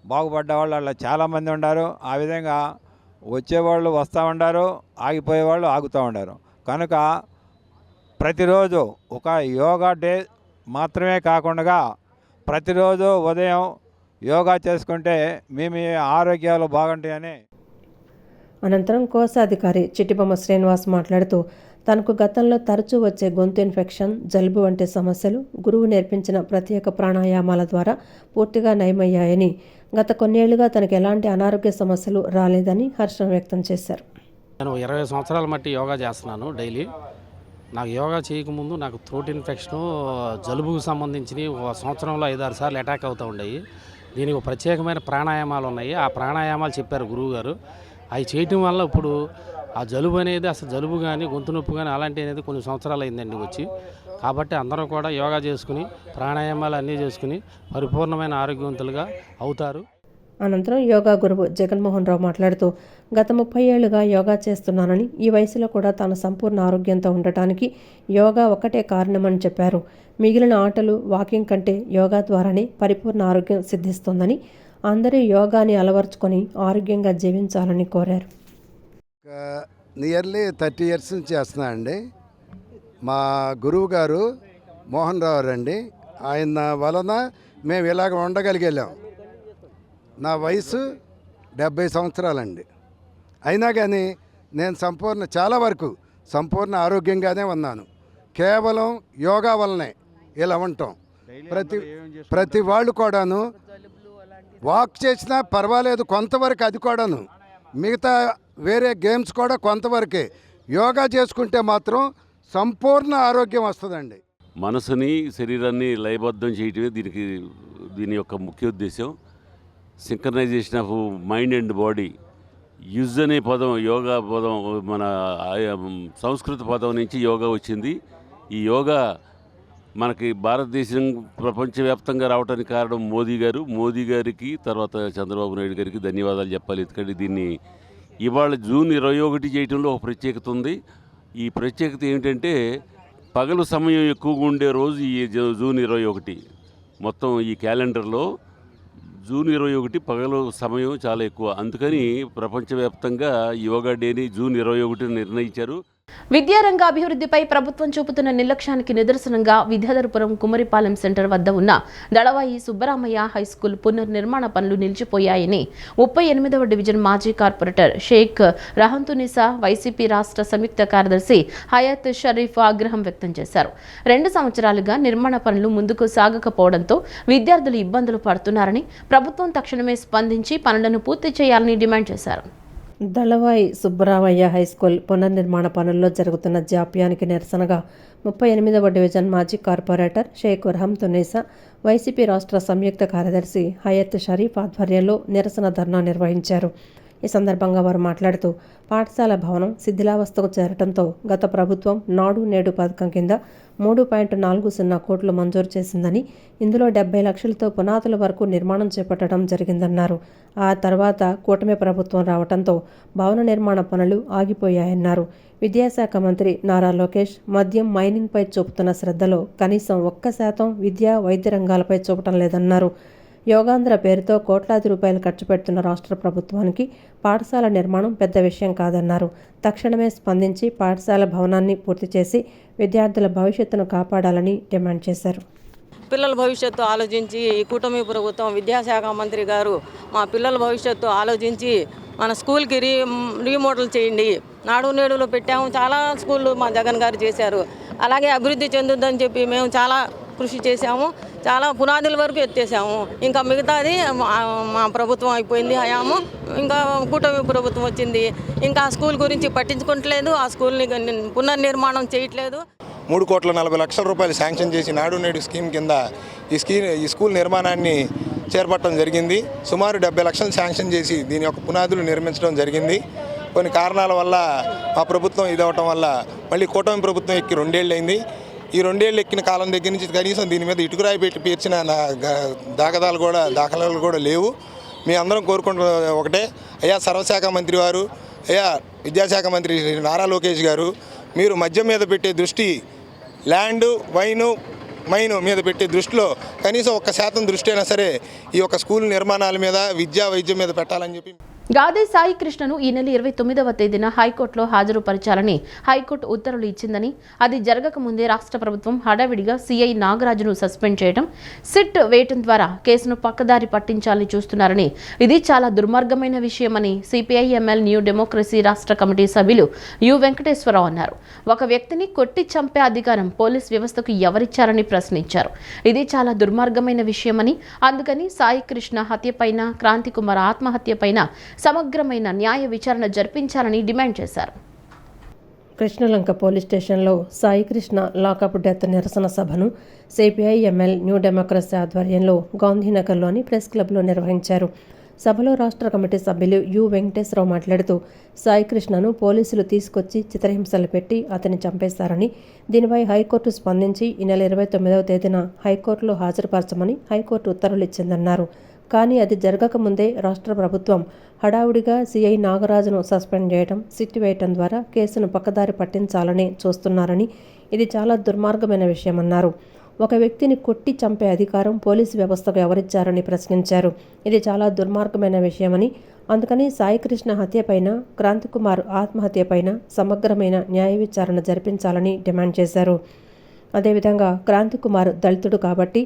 బాగుపడ్డ వాళ్ళు అలా చాలామంది ఉన్నారు. ఆ విధంగా వచ్చేవాళ్ళు వస్తూ ఉన్నారు, ఆగిపోయేవాళ్ళు ఆగుతూ ఉన్నారు. కనుక ప్రతిరోజు ఒక యోగా డే మాత్రమే కాకుండా ప్రతిరోజు ఉదయం యోగా చేసుకుంటే మీ ఆరోగ్యాలు బాగుంటాయని. అనంతరం కోశాధికారి చిట్టిబొమ్మ శ్రీనివాస్ మాట్లాడుతూ, తనకు గతంలో తరచూ వచ్చే గొంతు ఇన్ఫెక్షన్, జలుబు వంటి సమస్యలు గురువు నేర్పించిన ప్రత్యేక ప్రాణాయామాల ద్వారా పూర్తిగా నయమయ్యాయని, గత కొన్నేళ్లుగా తనకు ఎలాంటి అనారోగ్య సమస్యలు రాలేదని హర్షం వ్యక్తం చేశారు. నేను 20 సంవత్సరాల మట్టి యోగా చేస్తున్నాను డైలీ. నాకు యోగా చేయకముందు నాకు థ్రోట్ ఇన్ఫెక్షను, జలుబుకు సంబంధించి సంవత్సరంలో 5-6 సార్లు అటాక్ అవుతూ ఉండేవి. దీనికి ఒక ప్రత్యేకమైన ప్రాణాయామాలు ఉన్నాయి. ఆ ప్రాణాయామాలు చెప్పారు గురువు గారు. అవి చేయటం వల్ల ఇప్పుడు ఆ జలుబు అనేది, అసలు జలుబు కానీ గొంతు నొప్పి కానీ అలాంటి అనేది కొన్ని సంవత్సరాలు అయిందండి వచ్చి. కాబట్టి అందరూ కూడా యోగా చేసుకుని, ప్రాణాయామాలు అన్నీ చేసుకుని పరిపూర్ణమైన ఆరోగ్యవంతులుగా అవుతారు. అనంతరం యోగా గురువు జగన్మోహన్ రావు మాట్లాడుతూ, గత 30 ఏళ్లుగా యోగా చేస్తున్నానని, ఈ వయసులో కూడా తాను సంపూర్ణ ఆరోగ్యంతో ఉండటానికి యోగా ఒక్కటే కారణమని చెప్పారు. మిగిలిన ఆటలు, వాకింగ్ కంటే యోగా ద్వారానే పరిపూర్ణ ఆరోగ్యం సిద్ధిస్తుందని, అందరూ యోగాని అలవర్చుకొని ఆరోగ్యంగా జీవించాలని కోరారు. నియర్లీ 30 ఇయర్స్ నుంచి చేస్తున్నా అండి. మా గురువు గారు మోహన్ రావు అండి. ఆయన వలన మేము ఇలాగ ఉండగలిగాం. నా వయసు 70 సంవత్సరాలండి. అయినా కానీ నేను చాలా వరకు సంపూర్ణ ఆరోగ్యంగానే ఉన్నాను. కేవలం యోగా వల్లనే ఇలా ఉంటాం. ప్రతి వాళ్ళు కూడాను వాక్ చేసినా పర్వాలేదు కొంతవరకు, అది కూడాను మిగతా వేరే గేమ్స్ కూడా కొంతవరకే. యోగా చేసుకుంటే మాత్రం సంపూర్ణ ఆరోగ్యం వస్తుందండి. మనసుని, శరీరాన్ని లయబద్ధం చేయటమే దీని యొక్క ముఖ్య ఉద్దేశం. Synchronisation of mind and body. Use అనే పదం, యోగా పదం మన సంస్కృత పదం నుంచి యోగా వచ్చింది. ఈ యోగా మనకి భారతదేశం ప్రపంచవ్యాప్తంగా రావడానికి కారణం మోదీ గారికి, తర్వాత చంద్రబాబు నాయుడు గారికి ధన్యవాదాలు చెప్పాలి. ఎందుకంటే దీన్ని ఇవాళ జూన్ 21 చేయడంలో ఒక ప్రత్యేకత ఉంది. ఈ ప్రత్యేకత ఏమిటంటే, పగలు సమయం ఎక్కువగా ఉండే రోజు ఈ జూన్ 21. మొత్తం ఈ క్యాలెండర్లో జూన్ 21 పగలు సమయం చాలా ఎక్కువ. అందుకని ప్రపంచవ్యాప్తంగా యోగా డేని జూన్ 21 నిర్ణయించారు. విద్యారంగ అభివృద్ధిపై ప్రభుత్వం చూపుతున్న నిర్లక్ష్యానికి నిదర్శనంగా విద్యాధరపురం కుమరిపాలెం సెంటర్ వద్ద ఉన్న దళవాయి సుబ్బరామయ్య హైస్కూల్ పునర్నిర్మాణ పనులు నిలిచిపోయాయని 38వ డివిజన్ మాజీ కార్పొరేటర్ షేక్ రహంతునిసా వైసీపీ రాష్ట్ర సంయుక్త కార్యదర్శి హయాత్ షరీఫ్ ఆగ్రహం వ్యక్తం చేశారు. 2 సంవత్సరాలుగా నిర్మాణ పనులు ముందుకు సాగకపోవడంతో విద్యార్థులు ఇబ్బందులు పడుతున్నారని, ప్రభుత్వం తక్షణమే స్పందించి పనులను పూర్తి చేయాలని డిమాండ్ చేశారు. దళవాయి సుబ్బరామయ్య హైస్కూల్ పునర్నిర్మాణ పనుల్లో జరుగుతున్న జాప్యానికి నిరసనగా 38వ డివిజన్ మాజీ కార్పొరేటర్ షేక్ రహంతునిసా వైసీపీ రాష్ట్ర సంయుక్త కార్యదర్శి హయత్ షరీఫ్ ఆధ్వర్యంలో నిరసన ధర్నా నిర్వహించారు. ఈ సందర్భంగా వారు మాట్లాడుతూ పాఠశాల భవనం శిథిలావస్థకు చేరటంతో గత ప్రభుత్వం నాడు నేడు పథకం కింద 3.40 కోట్లు మంజూరు చేసిందని, ఇందులో 70 లక్షలతో పునాదుల వరకు నిర్మాణం చేపట్టడం జరిగిందన్నారు. ఆ తర్వాత కూటమి ప్రభుత్వం రావడంతో భవన నిర్మాణ పనులు ఆగిపోయాయన్నారు. విద్యాశాఖ మంత్రి నారా లోకేష్ మద్యం మైనింగ్పై చూపుతున్న శ్రద్ధలో కనీసం 1% విద్యా వైద్య రంగాలపై చూపటం లేదన్నారు. యోగాంధ్ర పేరుతో కోట్లాది రూపాయలు ఖర్చు పెడుతున్న రాష్ట్ర ప్రభుత్వానికి పాఠశాల నిర్మాణం పెద్ద విషయం కాదన్నారు. తక్షణమే స్పందించి పాఠశాల భవనాన్ని పూర్తి చేసి విద్యార్థుల భవిష్యత్తును కాపాడాలని డిమాండ్ చేశారు. పిల్లల భవిష్యత్తు ఆలోచించి ఈ కూటమి ప్రభుత్వం విద్యాశాఖ మంత్రి గారు మా పిల్లల భవిష్యత్తు ఆలోచించి మన స్కూల్కి రీమోడల్ చేయండి. నాడు నేడులో పెట్టాము, చాలా స్కూళ్ళు మా జగన్ గారు చేశారు. అలాగే అభివృద్ధి చెందుద్దని చెప్పి మేము చాలా కృషి చేశాము, చాలా పునాదుల వరకు ఎత్తేసాము. ఇంకా మిగతాది మా ప్రభుత్వం అయిపోయింది హయాము, ఇంకా కూటమి ప్రభుత్వం వచ్చింది. ఇంకా ఆ స్కూల్ గురించి పట్టించుకోవట్లేదు, ఆ స్కూల్ని పునర్నిర్మాణం చేయట్లేదు. 3,40,00,000 రూపాయలు శాంక్షన్ చేసి నాడు నేడు స్కీమ్ కింద ఈ స్కూల్ నిర్మాణాన్ని చేపట్టడం జరిగింది. సుమారు 70 లక్షలు శాంక్షన్ చేసి దీని యొక్క పునాదులు నిర్మించడం జరిగింది. కొన్ని కారణాల వల్ల మా ప్రభుత్వం ఇదవటం వల్ల మళ్ళీ కూటమి ప్రభుత్వం ఎక్కి 2 ఏళ్ళు అయింది. ఈ 2 ఏళ్ళు ఎక్కిన కాలం దగ్గర నుంచి కనీసం దీని మీద ఇటుకురాయి పెట్టి పేర్చిన దాఖలాలు కూడా లేవు. మీ అందరం కోరుకుంటున్న ఒకటే, అయ్యా సర్వశాఖ మంత్రి వారు, అయ్యా విద్యాశాఖ మంత్రి నారా లోకేష్ గారు, మీరు మద్యం మీద పెట్టే దృష్టి ల్యాండ్ మైను మీద పెట్టే దృష్టిలో కనీసం 1% దృష్టి అయినా సరే ఈ యొక్క స్కూల్ నిర్మాణాల మీద విద్యా వైద్యం మీద పెట్టాలని చెప్పి గాదే సాయి కృష్ణను ఈ నెల 29వ తేదీన హైకోర్టులో హాజరుపరచాలని హైకోర్టు ఉత్తర్వులు ఇచ్చిందని, అది జరగకముందే రాష్ట్ర ప్రభుత్వం హడావిడిగా సీఐ నాగరాజును సస్పెండ్ చేయడం, సిట్ వేయటం ద్వారా కేసును పక్కదారి పట్టించాలని చూస్తున్నారని, ఇది చాలా దుర్మార్గమైన విషయమని సిపిఐ-ఎంఎల్ న్యూ డెమోక్రసీ రాష్ట్ర కమిటీ సభ్యులు యు వెంకటేశ్వరరావు అన్నారు. ఒక వ్యక్తిని కొట్టి చంపే అధికారం పోలీస్ వ్యవస్థకు ఎవరిచ్చారని ప్రశ్నించారు. ఇది చాలా దుర్మార్గమైన విషయమని, అందుకని సాయి కృష్ణ హత్యపైన, క్రాంతి కుమార్ ఆత్మహత్యపైన సమగ్రమైన న్యాయ విచారణ జరిపించాలని డిమాండ్ చేశారు. కృష్ణలంక పోలీస్ స్టేషన్లో సాయి కృష్ణ లాకప్ డెత్ నిరసన సభను సిపిఐ-ఎంఎల్ న్యూ డెమోక్రసీ ఆధ్వర్యంలో గాంధీనగర్లోని ప్రెస్ క్లబ్లో నిర్వహించారు. సభలో రాష్ట్ర కమిటీ సభ్యులు యు వెంకటేశ్వరరావు మాట్లాడుతూ సాయి కృష్ణను పోలీసులు తీసుకొచ్చి చిత్రహింసలు పెట్టి అతన్ని చంపేశారని, దీనిపై హైకోర్టు స్పందించి ఈ నెల 29వ తేదీన హైకోర్టులో హాజరుపరచమని హైకోర్టు ఉత్తర్వులు ఇచ్చిందన్నారు. కానీ అది జరగకముందే రాష్ట్ర ప్రభుత్వం హడావుడిగా సీఐ నాగరాజును సస్పెండ్ చేయడం, సిట్ వేయటం ద్వారా కేసును పక్కదారి పట్టించాలని చూస్తున్నారని, ఇది చాలా దుర్మార్గమైన విషయమన్నారు. ఒక వ్యక్తిని కొట్టి చంపే అధికారం పోలీసు వ్యవస్థకు ఎవరిచ్చారని ప్రశ్నించారు. ఇది చాలా దుర్మార్గమైన విషయమని, అందుకని సాయి కృష్ణ హత్యపైన, క్రాంతికుమార్ ఆత్మహత్యపైన సమగ్రమైన న్యాయ విచారణ జరిపించాలని డిమాండ్ చేశారు. అదేవిధంగా క్రాంతికుమార్ దళితుడు కాబట్టి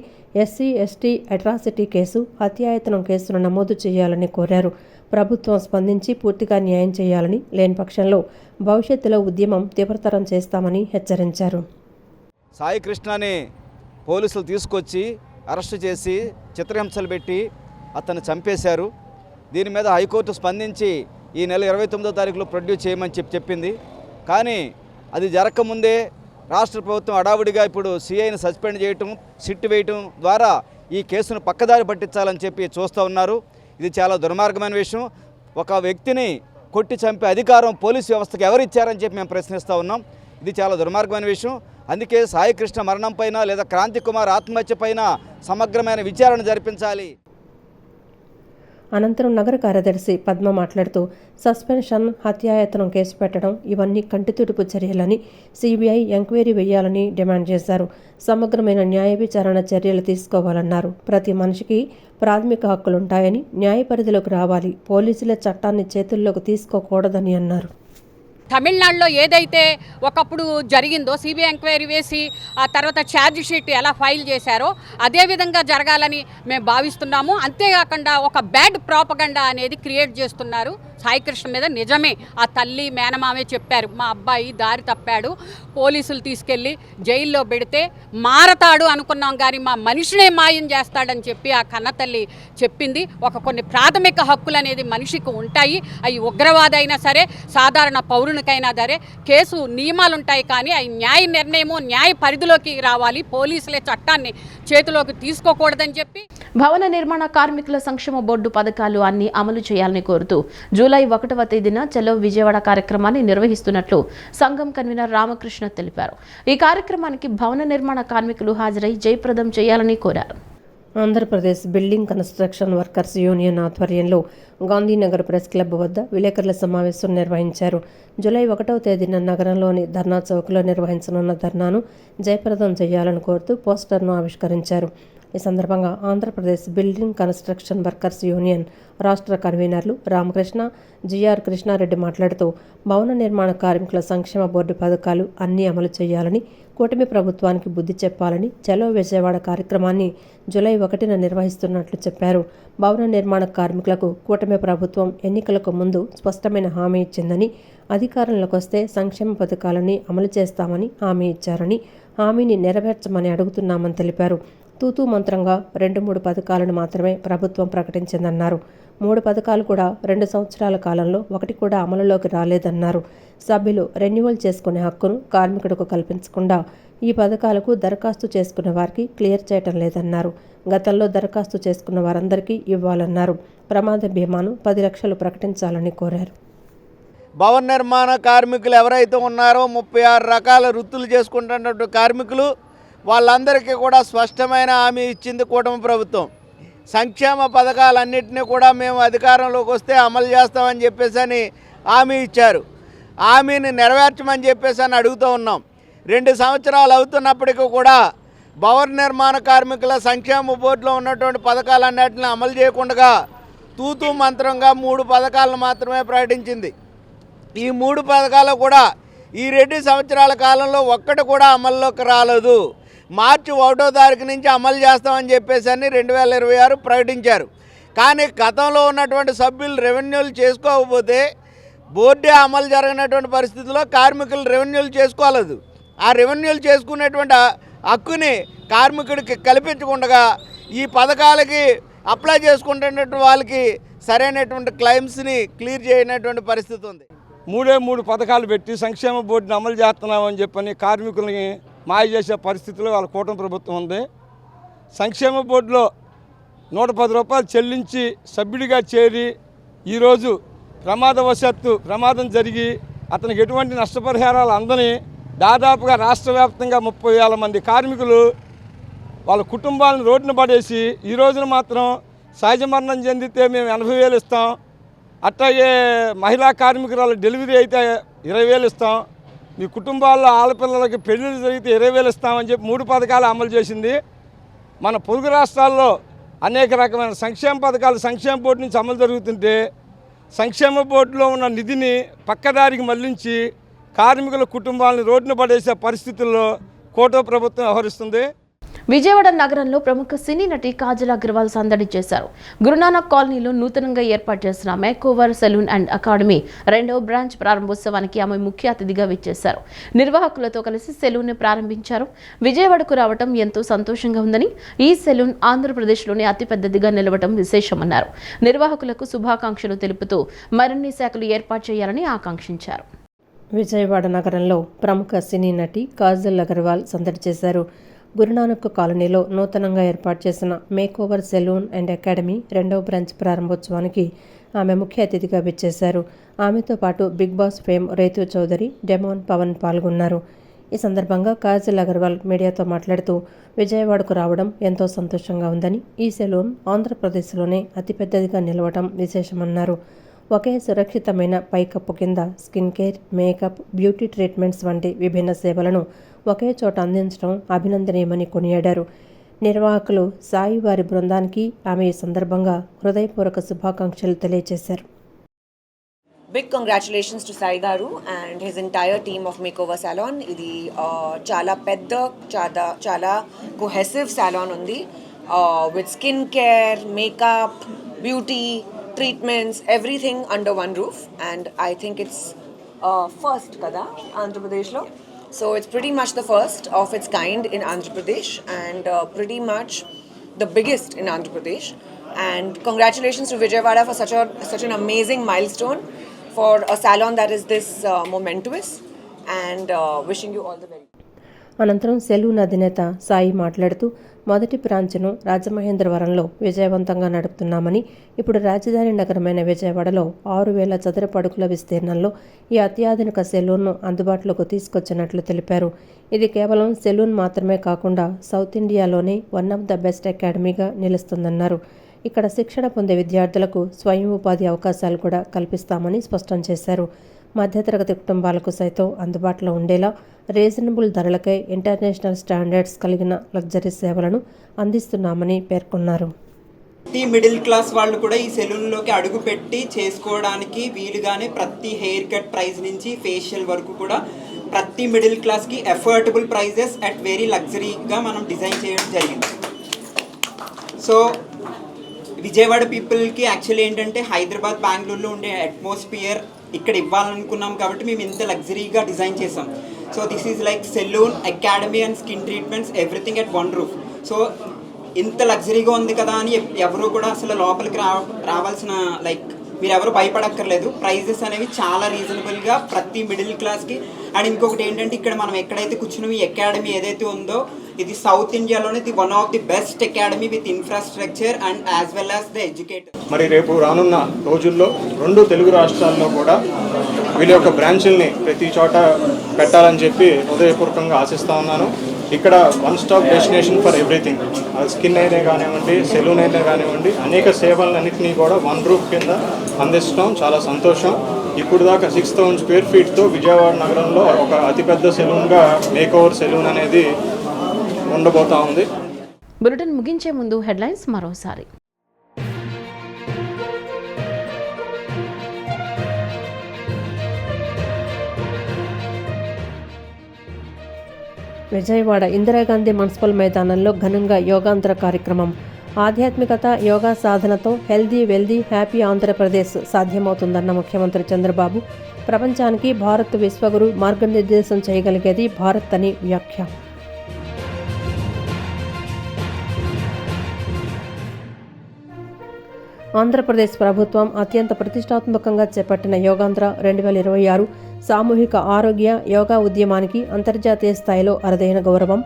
SC/ST అట్రాసిటీ కేసు, హత్యాయతనం కేసును నమోదు చేయాలని కోరారు. ప్రభుత్వం స్పందించి పూర్తిగా న్యాయం చేయాలని, లేని పక్షంలో భవిష్యత్తులో ఉద్యమం తీవ్రతరం చేస్తామని హెచ్చరించారు. సాయి కృష్ణని పోలీసులు తీసుకొచ్చి అరెస్టు చేసి చిత్రహింసలు పెట్టి అతన్ని చంపేశారు. దీని మీద హైకోర్టు స్పందించి ఈ నెల 29వ తారీఖులో ప్రొడ్యూస్ చేయమని చెప్పింది. కానీ అది జరగకముందే రాష్ట్ర ప్రభుత్వం హడావుడిగా ఇప్పుడు సీఐని సస్పెండ్ చేయటం, సిట్ వేయటం ద్వారా ఈ కేసును పక్కదారి పట్టించాలని చెప్పి చూస్తూ ఉన్నారు. ఇది చాలా దుర్మార్గమైన విషయం. ఒక వ్యక్తిని కొట్టి చంపే అధికారం పోలీసు వ్యవస్థకు ఎవరిచ్చారని చెప్పి మేము ప్రశ్నిస్తూ ఉన్నాం. ఇది చాలా దుర్మార్గమైన విషయం. అందుకే సాయి కృష్ణ మరణం పైన లేదా క్రాంతి కుమార్ ఆత్మహత్య పైన సమగ్రమైన విచారణ జరిపించాలి. అనంతరం నగర కార్యదర్శి పద్మ మాట్లాడుతూ సస్పెన్షన్, హత్యాయత్నం కేసు పెట్టడం ఇవన్నీ కంటితుడుపు చర్యలని, సిబిఐ ఎంక్వైరీ వేయాలని డిమాండ్ చేశారు. సమగ్రమైన న్యాయ విచారణ చర్యలు తీసుకోవాలన్నారు. ప్రతి మనిషికి ప్రాథమిక హక్కులుంటాయని, న్యాయ పరిధిలోకి రావాలి, పోలీసుల చట్టాన్ని చేతుల్లోకి తీసుకోకూడదని అన్నారు. తమిళనాడులో ఏదైతే ఒకప్పుడు జరిగిందో సిబిఐ ఎంక్వైరీ వేసి ఆ తర్వాత ఛార్జ్ షీట్ ఎలా ఫైల్ చేశారో అదేవిధంగా జరగాలని మేము భావిస్తున్నాము. అంతేకాకుండా ఒక బ్యాడ్ ప్రాపగండా అనేది క్రియేట్ చేస్తున్నారు సాయికృష్ణ మీద. నిజమే, ఆ తల్లి మేనమామే చెప్పారు, మా అబ్బాయి దారి తప్పాడు, పోలీసులు తీసుకెళ్ళి జైల్లో పెడితే మారతాడు అనుకున్నాం కానీ మా మనిషినే మాయం చేస్తాడని చెప్పి ఆ కన్నతల్లి చెప్పింది. కొన్ని ప్రాథమిక హక్కులు అనేది మనిషికి ఉంటాయి. అవి ఉగ్రవాది అయినా సరే, సాధారణ పౌరునికైనా సరే కేసు నియమాలు ఉంటాయి. కానీ అవి న్యాయ నిర్ణయము, న్యాయ పరిధిలోకి రావాలి, పోలీసులే చట్టాన్ని చేతిలోకి తీసుకోకూడదని చెప్పి. భవన నిర్మాణ కార్మికుల సంక్షేమ బోర్డు పథకాలు అన్ని అమలు చేయాలని కోరుతూ జూలై 1వ తేదీన చలో విజయవాడ కార్యక్రమాన్ని నిర్వహిస్తున్నట్లు సంఘం కన్వీనర్ రామకృష్ణ తెలిపారు. ఈ కార్యక్రమానికి భవన నిర్మాణ కార్మికులు హాజరై జయప్రదం చేయాలని కోరారు. Andhra Pradesh building construction workers union ఆధ్వర్యంలో గాంధీనగర్ ప్రెస్ క్లబ్ వద్ద విలేకరుల సమావేశం నిర్వహించారు. జూలై 1వ తేదీన నగరంలోని ధర్నా చౌక్లో నిర్వహించనున్న ధర్నాను జయప్రదం చేయాలని కోరుతూ పోస్టర్ను ఆవిష్కరించారు. ఈ సందర్భంగా Andhra Pradesh building construction workers union రాష్ట్ర కన్వీనర్లు రామకృష్ణ, జిఆర్ కృష్ణారెడ్డి మాట్లాడుతూ భవన నిర్మాణ కార్మికుల సంక్షేమ బోర్డు పథకాలు అన్నీ అమలు చేయాలని, కూటమి ప్రభుత్వానికి బుద్ధి చెప్పాలని చలో విజయవాడ కార్యక్రమాన్ని జూలై 1న నిర్వహిస్తున్నట్లు చెప్పారు. భవన నిర్మాణ కార్మికులకు కూటమి ప్రభుత్వం ఎన్నికలకు ముందు స్పష్టమైన హామీ ఇచ్చిందని, అధికారంలోకి వస్తే సంక్షేమ పథకాలని అమలు చేస్తామని హామీ ఇచ్చారని, హామీని నెరవేర్చమని అడుగుతున్నామని తెలిపారు. తూతూ మంత్రంగా 2-3 పథకాలను మాత్రమే ప్రభుత్వం ప్రకటించిందన్నారు. 3 పథకాలు కూడా 2 సంవత్సరాల కాలంలో ఒకటి కూడా అమలులోకి రాలేదన్నారు. సభ్యులు రెన్యువల్ చేసుకునే హక్కును కార్మికుడికి కల్పించకుండా ఈ పథకాలకు దరఖాస్తు చేసుకున్న వారికి క్లియర్ చేయటం లేదన్నారు. గతంలో దరఖాస్తు చేసుకున్న వారందరికీ ఇవ్వాలన్నారు. ప్రమాద బీమాను 10 లక్షలు ప్రకటించాలని కోరారు. భవన నిర్మాణ కార్మికులు ఎవరైతే ఉన్నారో 36 రకాల వృత్తులు చేసుకుంటున్నటువంటి కార్మికులు వాళ్ళందరికీ కూడా స్పష్టమైన హామీ ఇచ్చింది కూటమి ప్రభుత్వం. సంక్షేమ పథకాలన్నింటినీ కూడా మేము అధికారంలోకి వస్తే అమలు చేస్తామని చెప్పేసి హామీ ఇచ్చారు. హామీని నెరవేర్చమని చెప్పేసి అడుగుతూ ఉన్నాం. 2 సంవత్సరాలు అవుతున్నప్పటికీ కూడా భవన నిర్మాణ కార్మికుల సంక్షేమ బోర్డులో ఉన్నటువంటి పథకాలన్నింటినీ అమలు చేయకుండా తూతూ మంత్రంగా 3 పథకాలను మాత్రమే ప్రకటించింది. ఈ 3 పథకాలు కూడా ఈ 2 సంవత్సరాల కాలంలో ఒక్కటి కూడా అమల్లోకి రాలేదు. మార్చి 1వ తారీఖు నుంచి అమలు చేస్తామని చెప్పేసి 2026 ప్రకటించారు. కానీ గతంలో ఉన్నటువంటి సభ్యులు రెవెన్యూలు చేసుకోకపోతే బోర్డే అమలు జరిగినటువంటి పరిస్థితుల్లో కార్మికులు రెవెన్యూలు చేసుకోలేదు. ఆ రెవెన్యూలు చేసుకునేటువంటి హక్కుని కార్మికుడికి కల్పించకుండా ఈ పథకాలకి అప్లై చేసుకుంటున్నటువంటి వాళ్ళకి సరైనటువంటి క్లెయిమ్స్ని క్లియర్ చేయనటువంటి పరిస్థితి ఉంది. 3 పథకాలు పెట్టి సంక్షేమ బోర్డుని అమలు చేస్తున్నామని చెప్పని కార్మికుల్ని మాయ చేసే పరిస్థితిలో వాళ్ళ కూటమి ప్రభుత్వం ఉంది. సంక్షేమ బోర్డులో 110 రూపాయలు చెల్లించి సభ్యుడిగా చేరి ఈరోజు ప్రమాదం జరిగి అతనికి ఎటువంటి నష్టపరిహారాలు అందని దాదాపుగా రాష్ట్ర వ్యాప్తంగా 30,000 మంది కార్మికులు వాళ్ళ కుటుంబాలను రోడ్డున పడేసి ఈ రోజున మాత్రం సహజ మరణం చెందితే మేము 80,000 ఇస్తాం, అట్లాగే మహిళా కార్మికురాలు డెలివరీ అయితే 20,000 ఇస్తాం, మీ కుటుంబాల్లో ఆడపిల్లలకి పెళ్ళిళ్ళు జరిగితే 20,000 ఇస్తామని చెప్పి 3 పథకాలు అమలు చేసింది. మన పొరుగు రాష్ట్రాల్లో అనేక రకమైన సంక్షేమ పథకాలు సంక్షేమ బోర్డు నుంచి అమలు జరుగుతుంటే సంక్షేమ బోర్డులో ఉన్న నిధిని పక్కదారికి మళ్లించి కార్మికుల కుటుంబాలను రోడ్డున పడేసే పరిస్థితుల్లో కూటమి ప్రభుత్వం వ్యవహరిస్తుంది. విజయవాడ నగరంలో ప్రముఖ సినీ నటి కాజల్ అగర్వాల్ సందడి చేశారు. గురునానక్ కాలనీలో నూతనంగా ఏర్పాటు చేసిన మేకోవర్ సెలూన్ అండ్ అకాడమీ 2వ బ్రాంచ్ ప్రారంభోత్సవానికి ఆమె ముఖ్య అతిథిగా విచ్చేశారు. నిర్వాహకులతో కలిసి సెలూన్ ప్రారంభించారు. విజయవాడకు రావడం ఎంతో సంతోషంగా ఉందని, ఈ సెలూన్ ఆంధ్రప్రదేశ్లోనే అతిపెద్దదిగా నిలవడం విశేషమన్నారు. నిర్వాహకులకు శుభాకాంక్షలు తెలుపుతూ మరిన్ని శాఖలు ఏర్పాటు చేయాలని ఆకాంక్షించారు. విజయవాడ నగరంలో ప్రముఖ సినీ నటి కాజల్ అగర్వాల్ సందడి చేశారు. గురునానక్ కాలనీలో నూతనంగా ఏర్పాటు చేసిన మేకోవర్ సెలూన్ అండ్ అకాడమీ 2వ బ్రాంచ్ ప్రారంభోత్సవానికి ఆమె ముఖ్య అతిథిగా విచ్చేశారు. ఆమెతో పాటు Bigg Boss fame Rithu Chowdary, demon Pavan పాల్గొన్నారు. ఈ సందర్భంగా కాజల్ అగర్వాల్ మీడియాతో మాట్లాడుతూ విజయవాడకు రావడం ఎంతో సంతోషంగా ఉందని, ఈ సెలూన్ ఆంధ్రప్రదేశ్లోనే అతిపెద్దదిగా నిలవడం విశేషమన్నారు. ఒకే సురక్షితమైన పైకప్పు కింద skin care, makeup, beauty treatments వంటి విభిన్న సేవలను ఒకే చోట అందించడం అభినందనీయమని కొనియాడారు. నిర్వాహకులు సాయి వారి బృందానికి ఆమె ఈ సందర్భంగా హృదయపూర్వక శుభాకాంక్షలు తెలియజేశారు. Big congratulations to Sai Garu and his entire team of Makeover Salon. Idi chala pedda, chala cohesive salon undi with skin care, makeup, beauty, treatments, everything under one roof. And I think it's first kada Andhra Pradesh lo. So it's pretty much the first of its kind in Andhra Pradesh and pretty much the biggest in Andhra Pradesh. And congratulations to Vijayawada for such an amazing milestone for a salon that is this momentous and wishing you all the very best. అనంతరం salon అధినేత సాయి మాట్లాడుతూ మొదటి బ్రాంచ్ను రాజమహేంద్రవరంలో విజయవంతంగా నడుపుతున్నామని, ఇప్పుడు రాజధాని నగరమైన విజయవాడలో 6,000 చదరపు అడుగుల విస్తీర్ణంలో ఈ అత్యాధునిక సెలూన్ను అందుబాటులోకి తీసుకొచ్చినట్లు తెలిపారు. ఇది కేవలం సెలూన్ మాత్రమే కాకుండా సౌత్ ఇండియాలోనే వన్ ఆఫ్ ద బెస్ట్ అకాడమీగా నిలుస్తుందన్నారు. ఇక్కడ శిక్షణ పొందే విద్యార్థులకు స్వయం ఉపాధి అవకాశాలు కూడా కల్పిస్తామని స్పష్టం చేశారు. మధ్యతరగతి కుటుంబాలకు సైతం అందుబాటులో ఉండేలా రీజనబుల్ ధరలకై ఇంటర్నేషనల్ స్టాండర్డ్స్ కలిగిన లగ్జరీ సేవలను అందిస్తున్నామని పేర్కొన్నారు. మిడిల్ క్లాస్ వాళ్ళు కూడా ఈ సెలూన్లోకి అడుగు పెట్టి చేసుకోవడానికి వీలుగానే ప్రతి హెయిర్ కట్ ప్రైస్ నుంచి ఫేషియల్ వరకు కూడా ప్రతి మిడిల్ క్లాస్కి అఫోర్డబుల్ ప్రైజెస్ అట్ వెరీ లగ్జరీగా మనం డిజైన్ చేయడం జరిగింది. సో విజయవాడ పీపుల్కి యాక్చువల్లీ ఏంటంటే హైదరాబాద్, బెంగళూరులో ఉండే అట్మాస్ఫియర్ ఇక్కడ ఇవ్వాలనుకున్నాం కాబట్టి మేము ఇంత లగ్జరీగా డిజైన్ చేసాం. So this is like salon, academy and skin treatments everything at one roof. So ఇంత లగ్జరీగా ఉంది కదా అని ఎవరు కూడా అసలు లోపలికి రావాల్సిన మీరు ఎవరు భయపడక్కర్లేదు. ప్రైజెస్ అనేవి చాలా రీజనబుల్గా ప్రతి మిడిల్ క్లాస్కి. అండ్ ఇంకొకటి ఏంటంటే ఇక్కడ మనం ఎక్కడైతే కూర్చున్నాం ఈ అకాడమీ ఏదైతే ఉందో ఇది సౌత్ ఇండియాలోనే the one of the best academy with infrastructure and as well as the educator. మరి రేపు రానున్న రోజుల్లో 2 తెలుగు రాష్ట్రాల్లో కూడా వీళ్ళ యొక్క బ్రాంచుల్ని ప్రతి చోట పెట్టాలని చెప్పి హృదయపూర్వకంగా ఆశిస్తూ ఉన్నాను. ఇక్కడ one stop destination for everything, skin అయినా కానివ్వండి, సెలూన్ అయినా కానివ్వండి, అనేక సేవలన్నింటినీ కూడా వన్ రూఫ్ కింద అందిస్తాం. చాలా సంతోషం. ఇప్పుడు దాకా 6,000 స్క్వేర్ ఫీట్తో విజయవాడ నగరంలో ఒక అతిపెద్ద సెలూన్గా మేకోవర్ సెలూన్ అనేది ఉండబోతా ఉంది. బులెటిన్ ముగించే ముందు హెడ్లైన్స్ మరోసారి. విజయవాడ ఇందిరాగాంధీ మున్సిపల్ మైదానంలో ఘనంగా యోగాంధ్ర కార్యక్రమం. ఆధ్యాత్మికత, యోగా సాధనతో హెల్దీ, వెల్దీ, హ్యాపీ ఆంధ్రప్రదేశ్ సాధ్యమవుతుందన్న ముఖ్యమంత్రి చంద్రబాబు. ప్రపంచానికి భారత్ విశ్వగురు, మార్గనిర్దేశం చేయగలిగేది భారత్ అని వ్యాఖ్య. ఆంధ్రప్రదేశ్ ప్రభుత్వం అత్యంత ప్రతిష్టాత్మకంగా చేపట్టిన యోగాంధ్ర 2026 సామూహిక ఆరోగ్య యోగా ఉద్యమానికి అంతర్జాతీయ స్థాయిలో అరుదైన గౌరవం.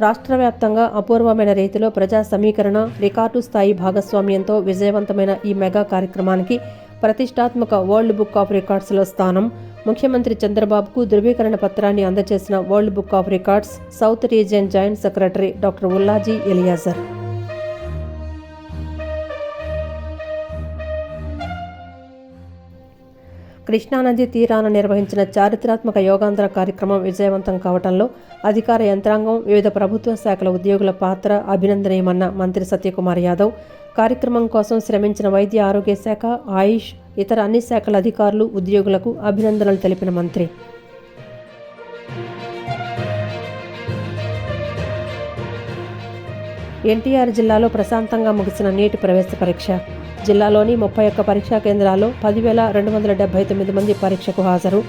రాష్ట్ర వ్యాప్తంగా అపూర్వమైన రీతిలో ప్రజా సమీకరణ, రికార్డు స్థాయి భాగస్వామ్యంతో విజయవంతమైన ఈ మెగా కార్యక్రమానికి ప్రతిష్టాత్మక వరల్డ్ బుక్ ఆఫ్ రికార్డ్స్లో స్థానం. ముఖ్యమంత్రి చంద్రబాబుకు ధృవీకరణ పత్రాన్ని అందజేసిన world book of records south region joint secretary doctor Ullaji Eliazar. కృష్ణానది తీరాన నిర్వహించిన చారిత్రాత్మక యోగాంధ్ర కార్యక్రమం విజయవంతం కావడంలో అధికార యంత్రాంగం, వివిధ ప్రభుత్వ శాఖల ఉద్యోగుల పాత్ర అభినందనీయమన్న మంత్రి సత్యకుమార్ యాదవ్. కార్యక్రమం కోసం శ్రమించిన వైద్య ఆరోగ్య శాఖ, ఆయుష్, ఇతర అన్ని శాఖల అధికారులు, ఉద్యోగులకు అభినందనలు తెలిపిన మంత్రి. ఎన్టీఆర్ జిల్లాలో ప్రశాంతంగా ముగిసిన నీటి ప్రవేశ పరీక్ష. జిల్లాలోని 31 పరీక్షా కేంద్రాల్లో 10,279 మంది పరీక్షకు హాజరు.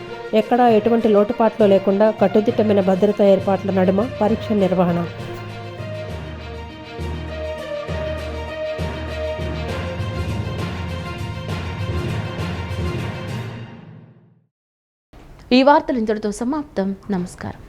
ఎక్కడా ఎటువంటి లోటుపాట్లు లేకుండా కట్టుదిట్టమైన భద్రతా ఏర్పాట్ల నడుమ పరీక్ష నిర్వహణ. ఈ వార్తలు ఇంతటితో సమాప్తం. నమస్కారం.